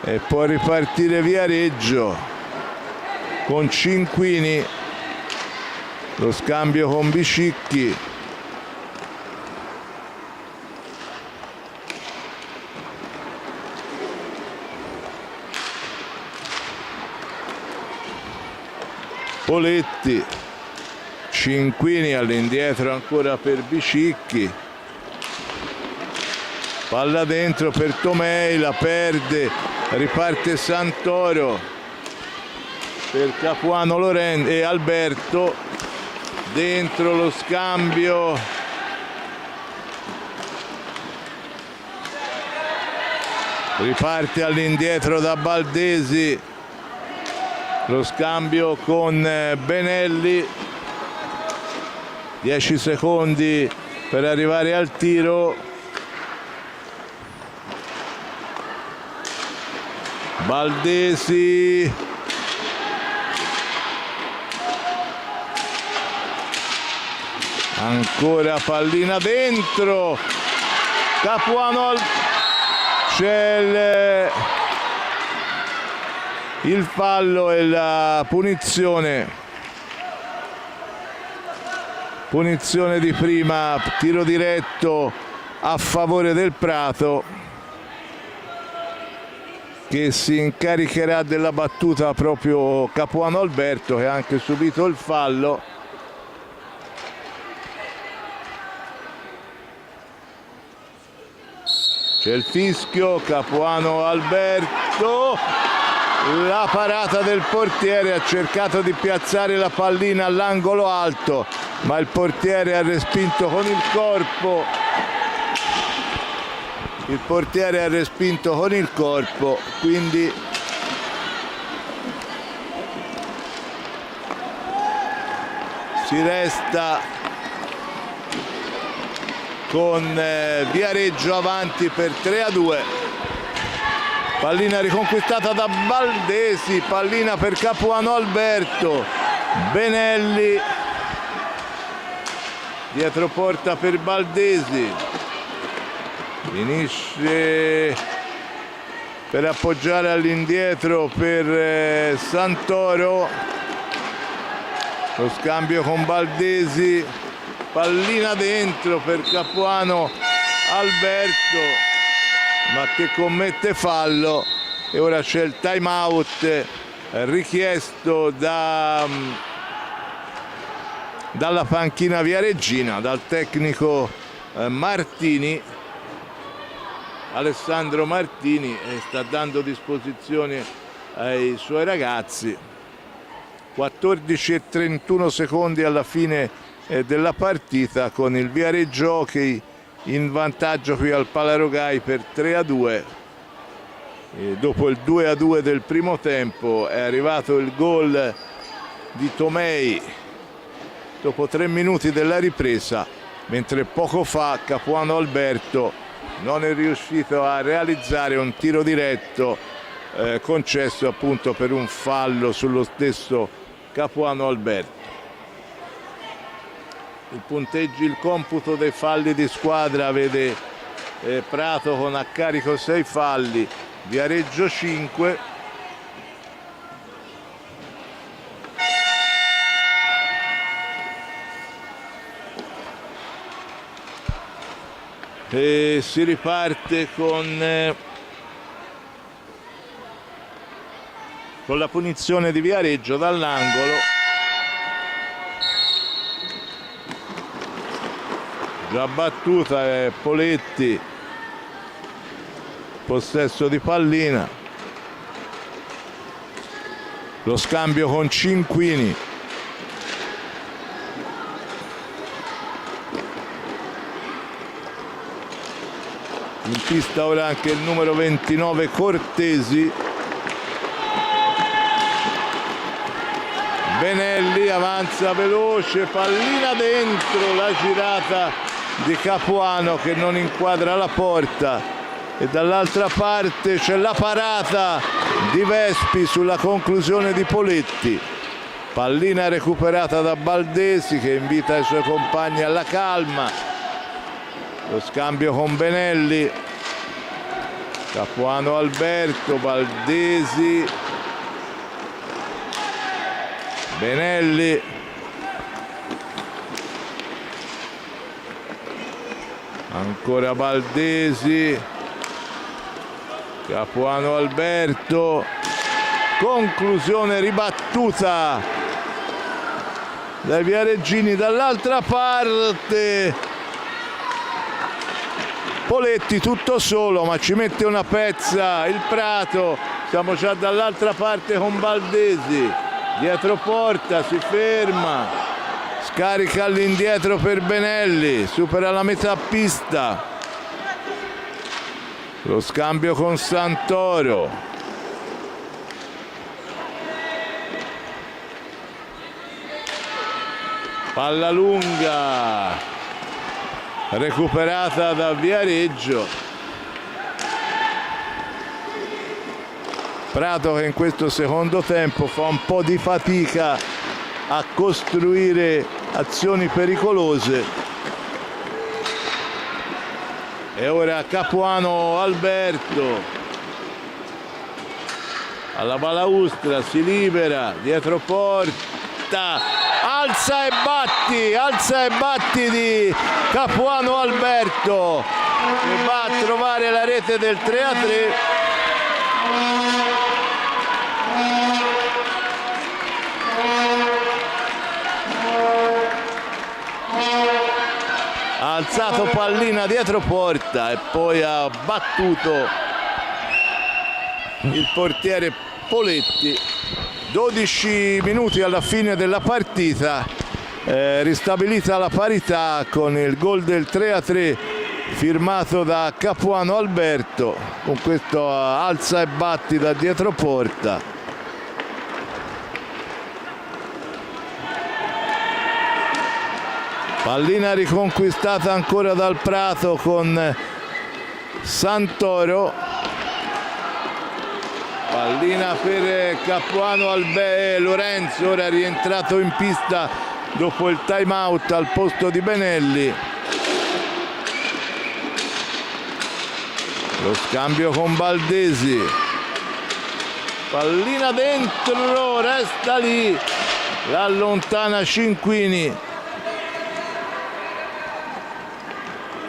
e può ripartire Viareggio con Cinquini, lo scambio con Biscicchi. Poletti, Cinquini all'indietro ancora per Biscicchi, palla dentro per Tomei, la perde, riparte Santoro per Capuano Lorenzo e Alberto, dentro lo scambio, riparte all'indietro da Baldesi, lo scambio con Benelli, 10 secondi per arrivare al tiro. Baldesi, ancora pallina dentro, Capuano, c'è il fallo e la punizione di prima, tiro diretto a favore del Prato, che si incaricherà della battuta proprio Capuano Alberto, che ha anche subito il fallo. C'è il fischio, Capuano Alberto, la parata del portiere, ha cercato di piazzare la pallina all'angolo alto, ma il portiere ha respinto con il corpo il portiere ha respinto con il corpo, quindi si resta con Viareggio avanti per 3-2. Pallina riconquistata da Baldesi, pallina per Capuano Alberto, Benelli, dietro porta per Baldesi, finisce per appoggiare all'indietro per Santoro, lo scambio con Baldesi, pallina dentro per Capuano Alberto, ma che commette fallo, e ora c'è il time out richiesto dalla panchina viareggina, dal tecnico Martini, Alessandro Martini, sta dando disposizione ai suoi ragazzi. 14 e 31 secondi alla fine della partita, con il Viareggio Hockey in vantaggio qui al Palarogai per 3-2. E dopo il 2-2 del primo tempo è arrivato il gol di Tomei dopo 3 minuti della ripresa, mentre poco fa Capuano Alberto non è riuscito a realizzare un tiro diretto concesso appunto per un fallo sullo stesso Capuano Alberto. Il computo dei falli di squadra vede Prato con a carico 6 falli, Viareggio 5. E si riparte con la punizione di Viareggio dall'angolo. Già battuta è Poletti, possesso di pallina, lo scambio con Cinquini, in pista ora anche il numero 29 Cortesi. Benelli avanza veloce, pallina dentro, la girata di Capuano che non inquadra la porta, e dall'altra parte c'è la parata di Vespi sulla conclusione di Poletti. Pallina recuperata da Baldesi che invita i suoi compagni alla calma. Lo scambio con Benelli, Capuano Alberto, Baldesi, Benelli, ancora Baldesi, Capuano Alberto, conclusione ribattuta dai viareggini. Dall'altra parte Poletti tutto solo, ma ci mette una pezza il Prato. Siamo già dall'altra parte con Baldesi, dietro porta, si ferma, scarica all'indietro per Benelli, supera la metà pista, lo scambio con Santoro, palla lunga recuperata da Viareggio. Prato che in questo secondo tempo fa un po' di fatica a costruire azioni pericolose. E ora Capuano Alberto alla balaustra, si libera, dietro porta, alza e batti di Capuano Alberto, che va a trovare la rete del 3-3. Ha alzato pallina dietro porta e poi ha battuto il portiere Poletti. 12 minuti alla fine della partita, ristabilita la parità con il gol del 3-3 firmato da Capuano Alberto, con questo alza e batti da dietro porta. Pallina riconquistata ancora dal Prato con Santoro. Pallina per Capuano Lorenzo, ora rientrato in pista dopo il time out al posto di Benelli. Lo scambio con Baldesi. Pallina dentro, resta lì, l'allontana Cinquini.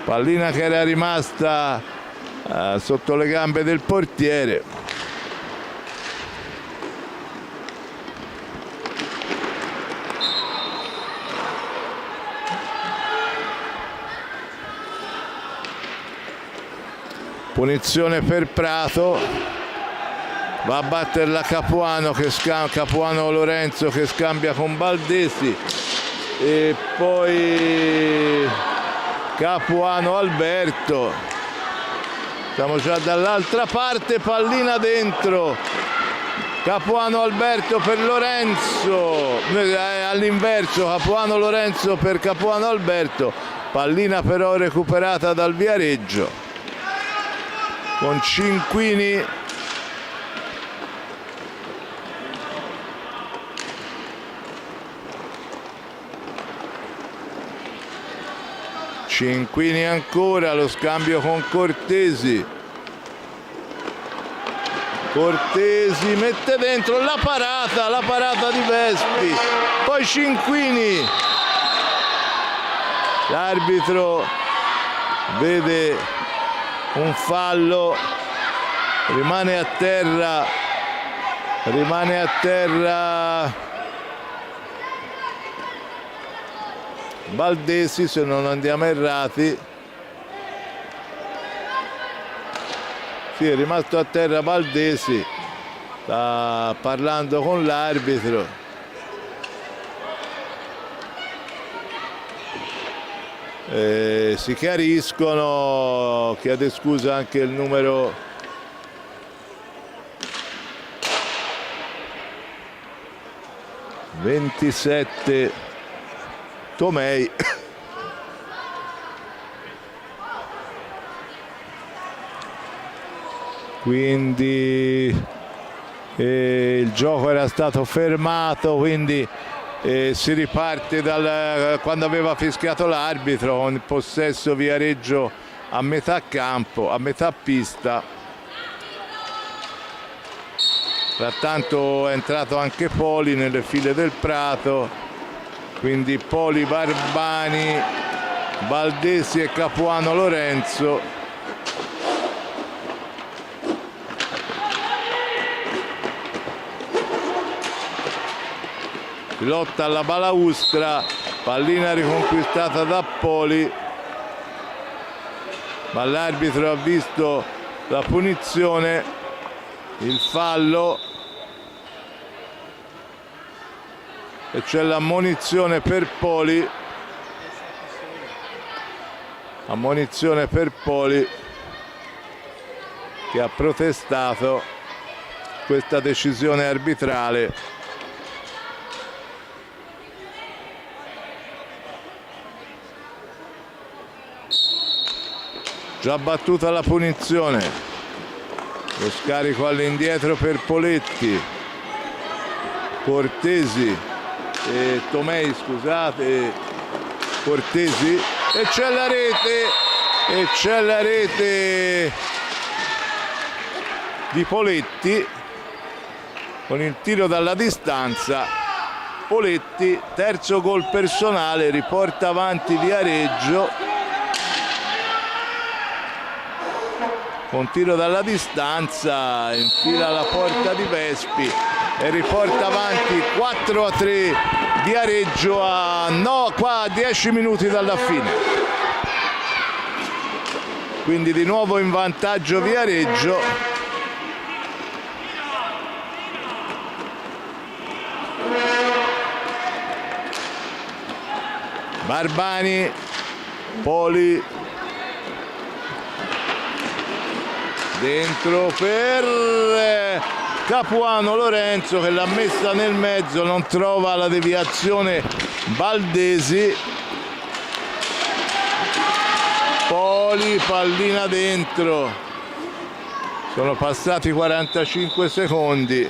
Pallina che era rimasta sotto le gambe del portiere. Punizione per Prato, va a batterla Capuano, Capuano Lorenzo che scambia con Baldesi, e poi Capuano Alberto. Siamo già dall'altra parte, pallina dentro, Capuano Alberto per Lorenzo, all'inverso, Capuano Lorenzo per Capuano Alberto, pallina però recuperata dal Viareggio con Cinquini. Cinquini ancora, lo scambio con Cortesi. Cortesi mette dentro la parata di Vespi, poi Cinquini. L'arbitro vede un fallo, rimane a terra Baldesi, se non andiamo errati. Sì, è rimasto a terra Baldesi, sta parlando con l'arbitro. Si chiariscono, chiede scusa anche il numero 27 Tomei. Quindi il gioco era stato fermato, quindi si riparte da quando aveva fischiato l'arbitro, con il possesso Viareggio a metà campo, a metà pista. Frattanto è entrato anche Poli nelle file del Prato, quindi Poli, Barbani, Baldesi e Capuano Lorenzo. Lotta alla balaustra, pallina riconquistata da Poli, ma l'arbitro ha visto la punizione, il fallo, e c'è l'ammonizione per Poli. Ammonizione per Poli, che ha protestato questa decisione arbitrale. Già battuta la punizione, lo scarico all'indietro per Poletti, Cortesi e Tomei, scusate, Cortesi, e c'è la rete di Poletti con il tiro dalla distanza. Poletti, terzo gol personale, riporta avanti Viareggio con tiro dalla distanza, infila la porta di Vespi e riporta avanti 4-3 Viareggio a 10 minuti dalla fine. Quindi di nuovo in vantaggio Viareggio. Barbani, Poli, dentro per Capuano Lorenzo che l'ha messa nel mezzo, non trova la deviazione Baldesi. Poli, pallina dentro, sono passati 45 secondi.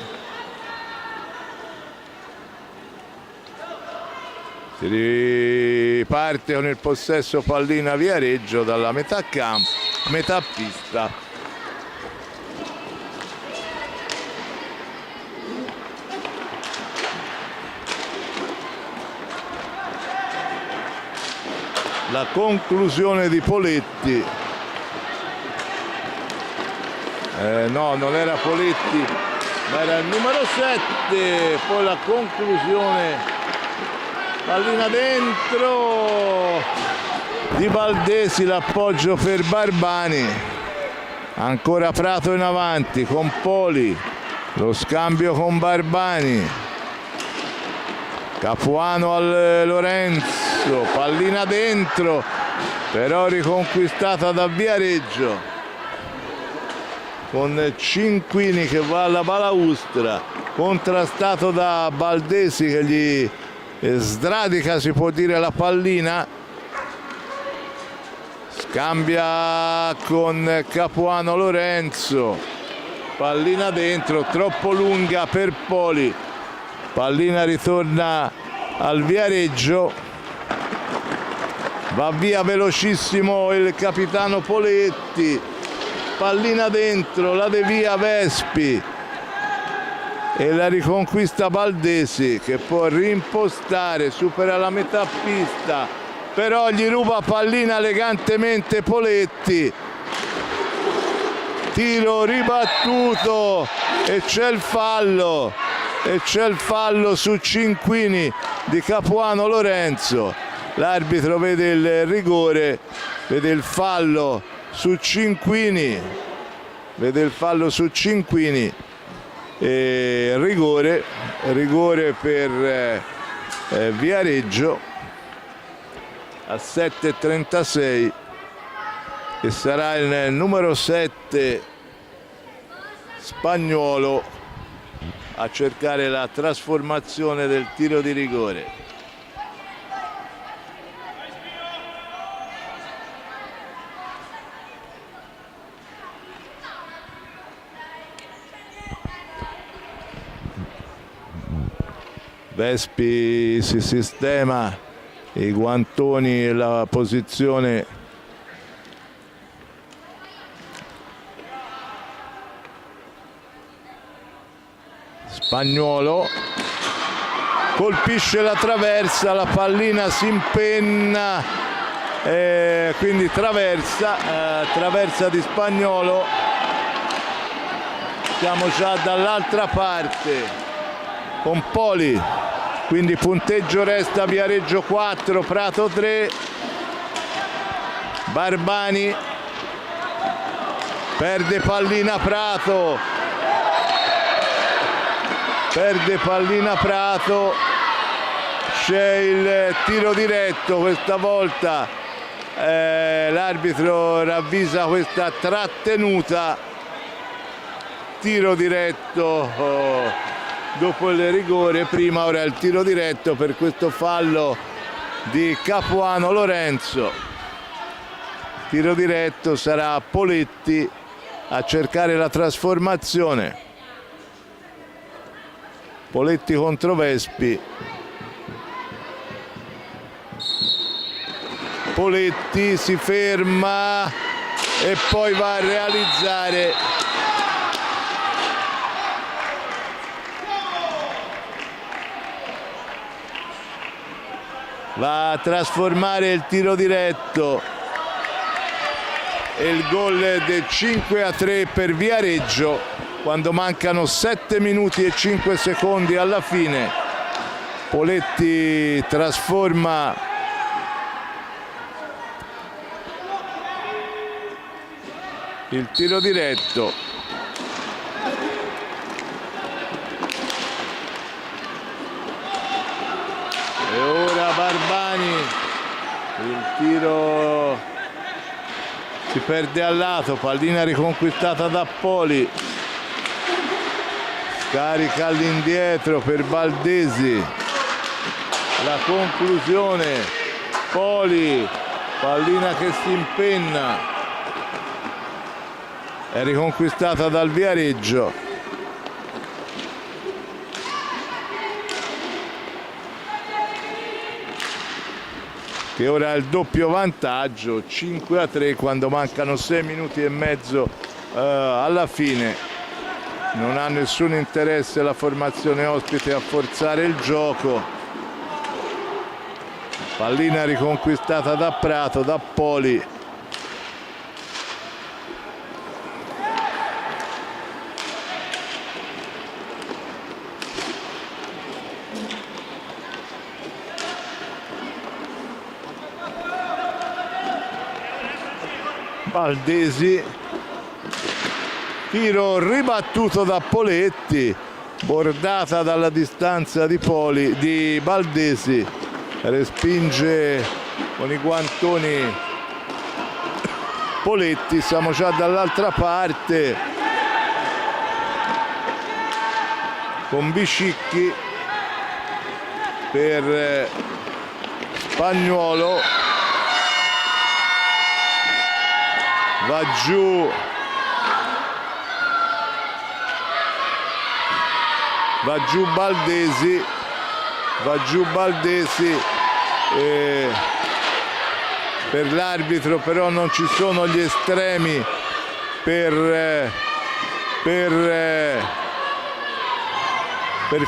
Si riparte con il possesso pallina Viareggio dalla metà campo, metà pista. La conclusione di Poletti, no, non era Poletti, ma era il numero 7, poi la conclusione, pallina dentro di Baldesi, l'appoggio per Barbani, ancora Prato in avanti con Poli, lo scambio con Barbani, Capuano al Lorenzo, pallina dentro, però riconquistata da Viareggio con Cinquini che va alla balaustra, contrastato da Baldesi che gli sradica, si può dire, la pallina. Scambia con Capuano Lorenzo, pallina dentro, troppo lunga per Poli, pallina ritorna al Viareggio. Va via velocissimo il capitano Poletti, pallina dentro, la devia Vespi e la riconquista Baldesi che può rimpostare, supera la metà pista, però gli ruba pallina elegantemente Poletti. Tiro ribattuto e c'è il fallo, su Cinquini di Capuano Lorenzo. L'arbitro vede il rigore, vede il fallo su Cinquini, e rigore per Viareggio a 7:36 e sarà il numero 7 Spagnuolo a cercare la trasformazione del tiro di rigore. Vespi si sistema i guantoni e la posizione Spagnuolo, colpisce la traversa, la pallina si impenna, quindi traversa di Spagnuolo. Siamo già dall'altra parte con Poli, quindi punteggio resta Viareggio 4, Prato 3. Barbani perde pallina Prato, c'è il tiro diretto, questa volta l'arbitro ravvisa questa trattenuta, tiro diretto dopo il rigore prima, ora il tiro diretto per questo fallo di Capuano Lorenzo. Tiro diretto, sarà Poletti a cercare la trasformazione. Poletti contro Vespi. Poletti si ferma e poi va a realizzare va a trasformare il tiro diretto e il gol del 5-3 per Viareggio quando mancano 7 minuti e 5 secondi alla fine. Poletti trasforma il tiro diretto. E ora Barbani, il tiro si perde al lato, pallina riconquistata da Poli, scarica all'indietro per Baldesi, la conclusione, Poli, pallina che si impenna, è riconquistata dal Viareggio. Che ora ha il doppio vantaggio, 5-3, quando mancano 6 minuti e mezzo alla fine. Non ha nessun interesse la formazione ospite a forzare il gioco. Pallina riconquistata da Prato, da Poli. Baldesi, tiro ribattuto da Poletti, bordata dalla distanza di Poli, di Baldesi, respinge con i guantoni Poletti. Siamo già dall'altra parte con Biscicchi per Spagnuolo, va giù Baldesi, per l'arbitro però non ci sono gli estremi per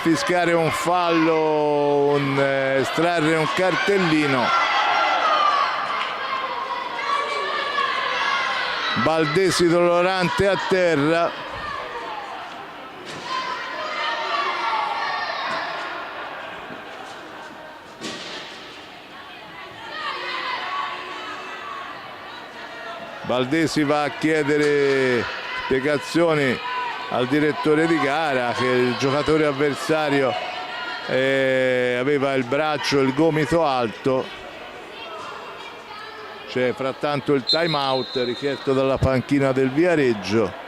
fischiare un fallo, estrarre un cartellino. Baldesi dolorante a terra. Baldesi va a chiedere spiegazioni al direttore di gara che il giocatore avversario aveva il braccio e il gomito alto. C'è frattanto il time out richiesto dalla panchina del Viareggio.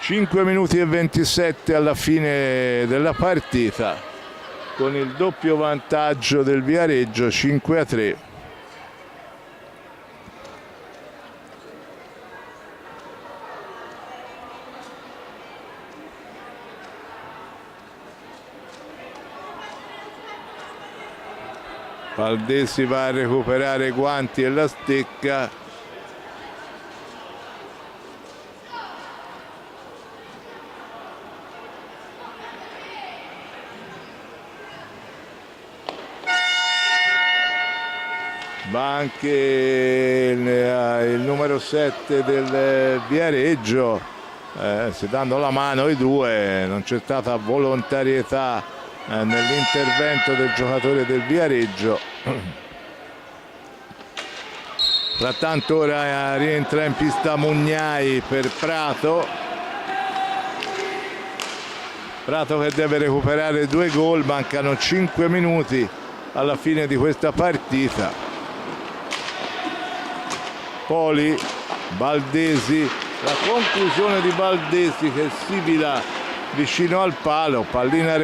Cinque minuti e 27 alla fine della partita, con il doppio vantaggio del Viareggio, 5-3. Baldesi va a recuperare i guanti e la stecca. Va anche il numero 7 del Viareggio, si danno la mano i due, non c'è stata volontarietà nell'intervento del giocatore del Viareggio. Frattanto ora rientra in pista Mugnai per Prato che deve recuperare 2 gol, mancano 5 minuti alla fine di questa partita. Poli, Baldesi, la conclusione di Baldesi che sibila vicino al palo, pallina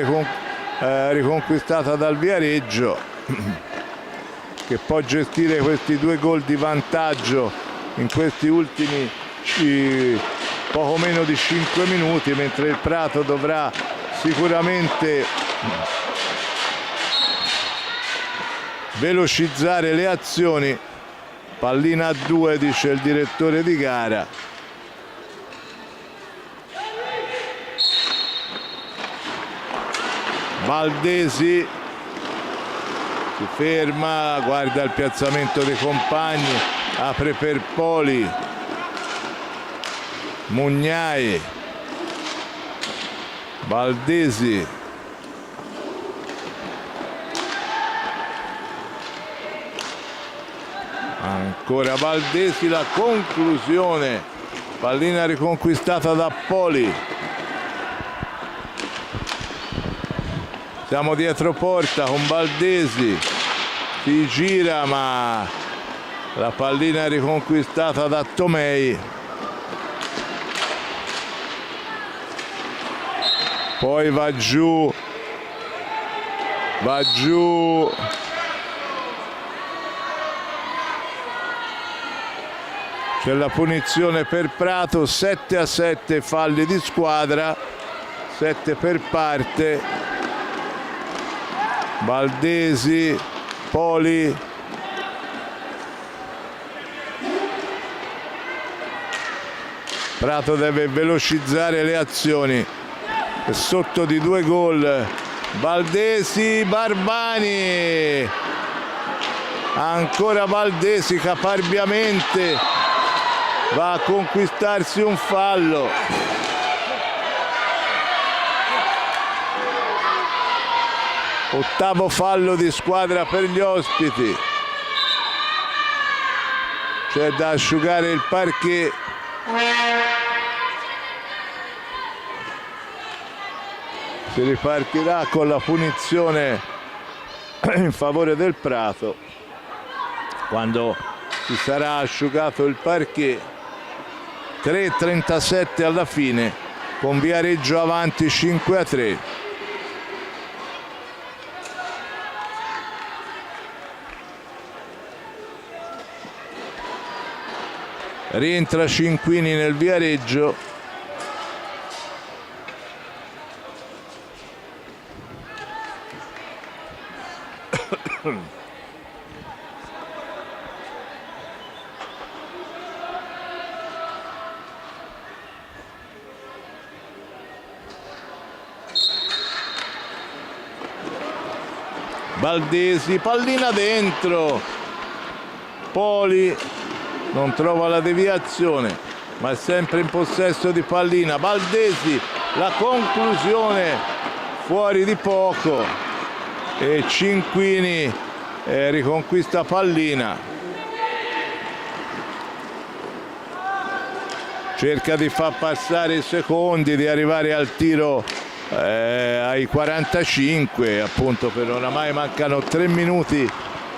riconquistata dal Viareggio che può gestire questi 2 gol di vantaggio in questi ultimi poco meno di 5 minuti, mentre il Prato dovrà sicuramente velocizzare le azioni. Pallina a 2, dice il direttore di gara. Baldesi si ferma, guarda il piazzamento dei compagni, apre per Poli, Mugnai, Baldesi, Ancora Valdesi, la conclusione, pallina riconquistata da Poli. Siamo dietro porta con Valdesi, si gira ma la pallina riconquistata da Tomei. Poi va giù c'è la punizione per Prato. 7-7 falli di squadra, 7 per parte. Valdesi, Poli, Prato deve velocizzare le azioni, è sotto di 2 gol. Valdesi, Barbani, ancora Valdesi caparbiamente va a conquistarsi un fallo. Ottavo fallo di squadra per gli ospiti. C'è da asciugare il parquet. Si ripartirà con la punizione in favore del Prato quando si sarà asciugato il parquet. 3:37 alla fine, con Viareggio avanti 5-3. Rientra Cinquini nel Viareggio. Valdesi, pallina dentro. Poli non trova la deviazione, ma è sempre in possesso di pallina. Valdesi, la conclusione fuori di poco e Cinquini riconquista pallina. Cerca di far passare i secondi, di arrivare al tiro ai 45, appunto, per oramai mancano 3 minuti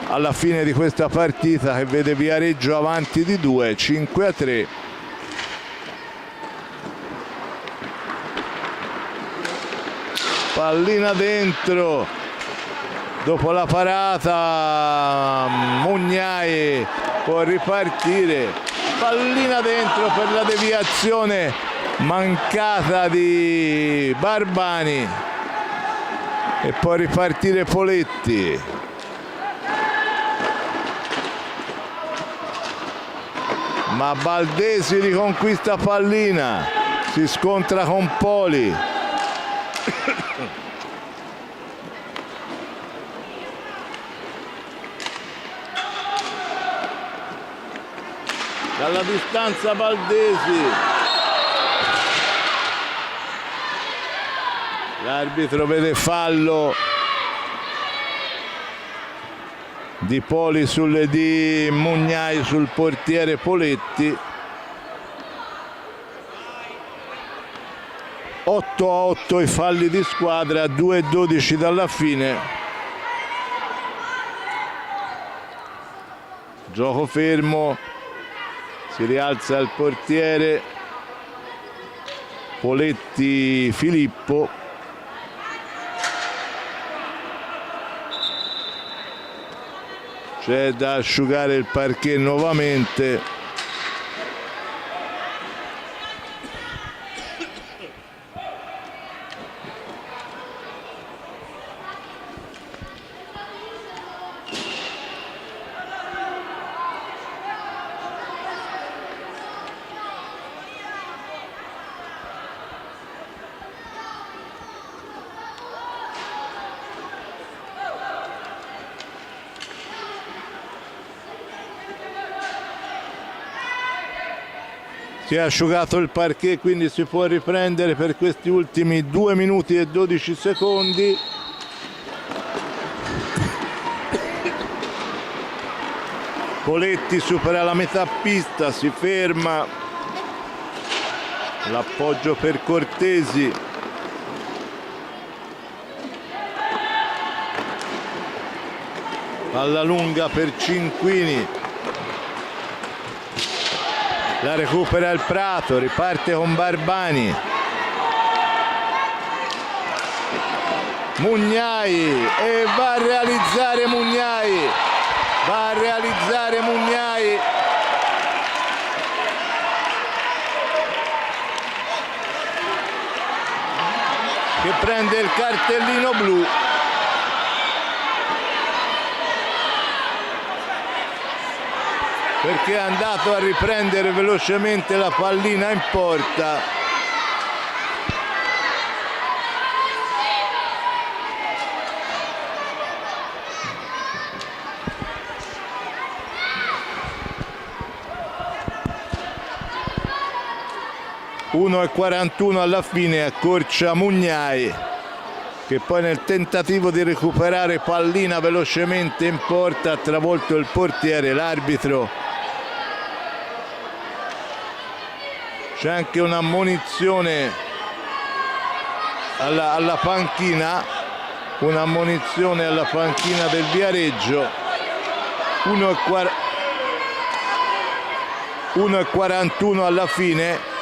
alla fine di questa partita che vede Viareggio avanti di 2, 5-3. Pallina dentro, dopo la parata Mugnai può ripartire, pallina dentro per la deviazione mancata di Barbani e può ripartire Poletti. Ma Valdesi riconquista pallina, si scontra con Poli. Dalla distanza Valdesi. L'arbitro vede fallo di Poli di Mugnai sul portiere Poletti. 8-8 i falli di squadra, 2-12 dalla fine. Gioco fermo, si rialza il portiere Poletti Filippo. C'è da asciugare il parquet nuovamente. Si è asciugato il parquet, quindi si può riprendere per questi ultimi 2 minuti e 12 secondi. Poletti supera la metà pista, si ferma, l'appoggio per Cortesi. Palla lunga per Cinquini, la recupera il Prato, riparte con Barbani. Mugnai e va a realizzare Mugnai. Va a realizzare Mugnai. Che prende il cartellino blu. Perché è andato a riprendere velocemente la pallina in porta. E 41 alla fine, accorcia Mugnai, che poi nel tentativo di recuperare pallina velocemente in porta ha travolto il portiere. L'arbitro, c'è anche un'ammonizione alla panchina, un'ammonizione alla panchina del Viareggio. 1:41 alla fine,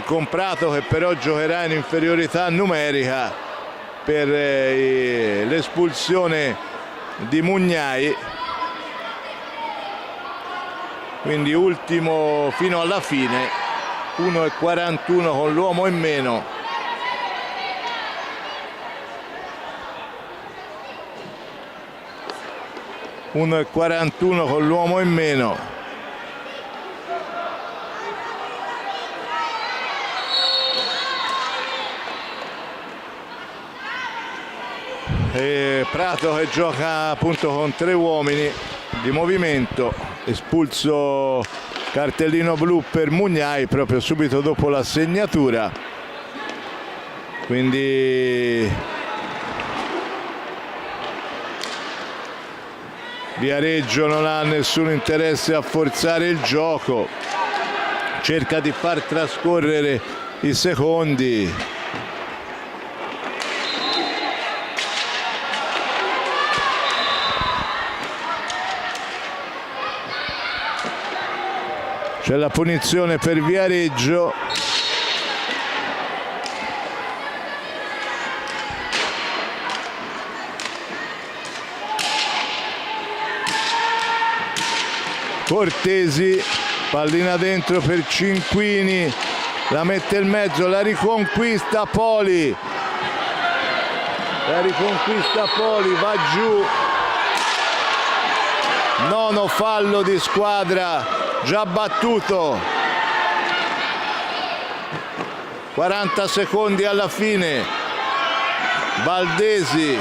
con Prato che però giocherà in inferiorità numerica per l'espulsione di Mugnai, quindi ultimo fino alla fine. 1:41 con l'uomo in meno. Con l'uomo in meno. E Prato che gioca appunto con 3 uomini di movimento. Espulso cartellino blu per Mugnai proprio subito dopo la segnatura, quindi Viareggio non ha nessun interesse a forzare il gioco, cerca di far trascorrere i secondi. C'è la punizione per Viareggio. Cortesi, pallina dentro per Cinquini, la mette in mezzo, la riconquista Poli. Va giù. Nono fallo di squadra già battuto. 40 secondi alla fine. Valdesi.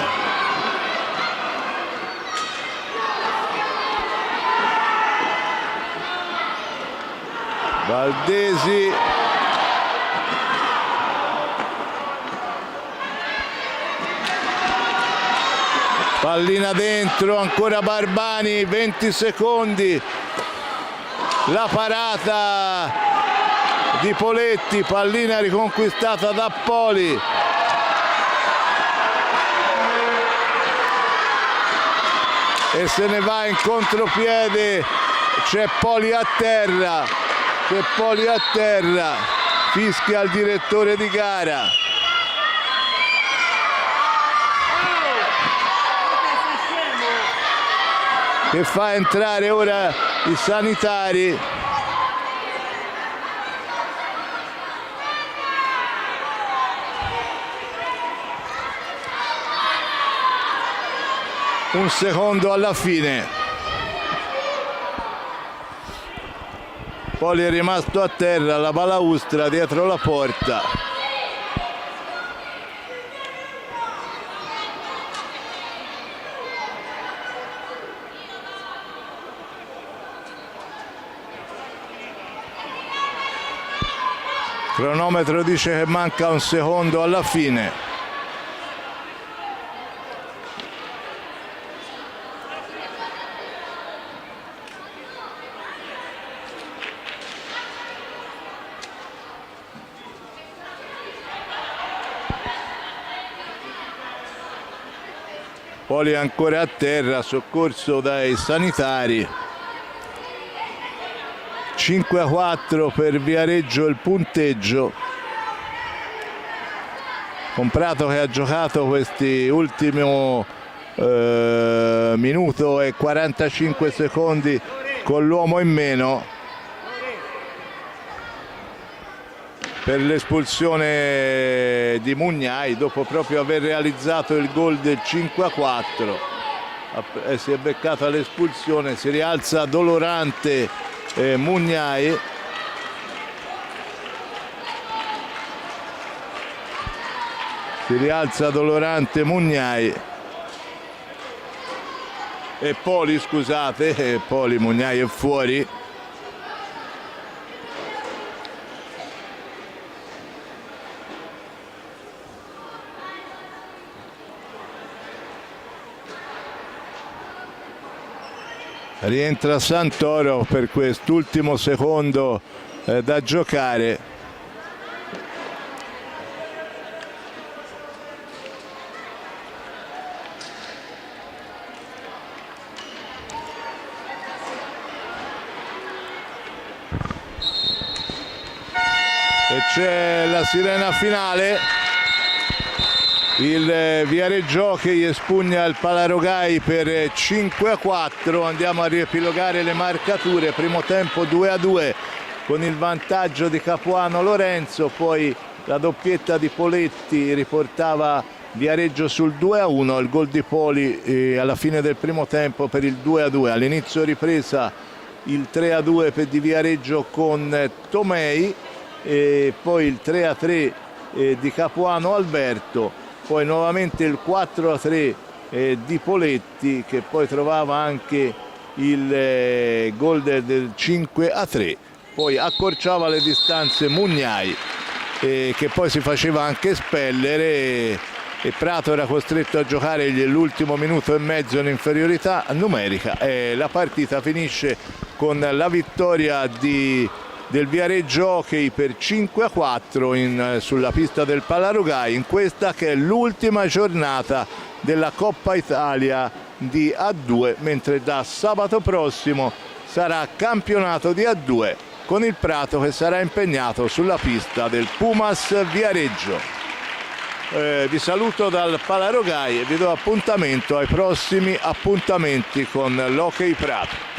Pallina dentro, ancora Barbani, 20 secondi. La parata di Poletti, pallina riconquistata da Poli. E se ne va in contropiede, c'è Poli a terra, fischia il direttore di gara. Che fa entrare ora i sanitari. Un secondo alla fine. Poli è rimasto a terra alla balaustra dietro la porta. Il cronometro dice che manca un secondo alla fine. Poli ancora a terra, soccorso dai sanitari. 5-4 per Viareggio il punteggio, con Prato che ha giocato questi ultimi minuto e 45 secondi con l'uomo in meno per l'espulsione di Mugnai, dopo proprio aver realizzato il gol del 5-4 si è beccata l'espulsione. Si rialza dolorante Mugnai. Si rialza dolorante Mugnai e Poli, scusate, Poli. Mugnai è fuori. Rientra Santoro per quest'ultimo secondo da giocare. E c'è la sirena finale. Il Viareggio Hockey espugna il Palarogai per 5-4. Andiamo a riepilogare le marcature. Primo tempo 2-2 con il vantaggio di Capuano Lorenzo, poi la doppietta di Poletti riportava Viareggio sul 2-1, il gol di Poli alla fine del primo tempo per il 2-2. All'inizio ripresa il 3-2 per di Viareggio con Tomei, e poi il 3-3 di Capuano Alberto, poi nuovamente il 4-3 di Poletti, che poi trovava anche il gol del 5-3, poi accorciava le distanze Mugnai, che poi si faceva anche espellere, e Prato era costretto a giocare l'ultimo minuto e mezzo in inferiorità numerica, e la partita finisce con la vittoria del Viareggio Hockey per 5-4 sulla pista del Palarogai, in questa che è l'ultima giornata della Coppa Italia di A2, mentre da sabato prossimo sarà campionato di A2 con il Prato che sarà impegnato sulla pista del Pumas Viareggio. Vi saluto dal Palarogai e vi do appuntamento ai prossimi appuntamenti con l'Hockey Prato.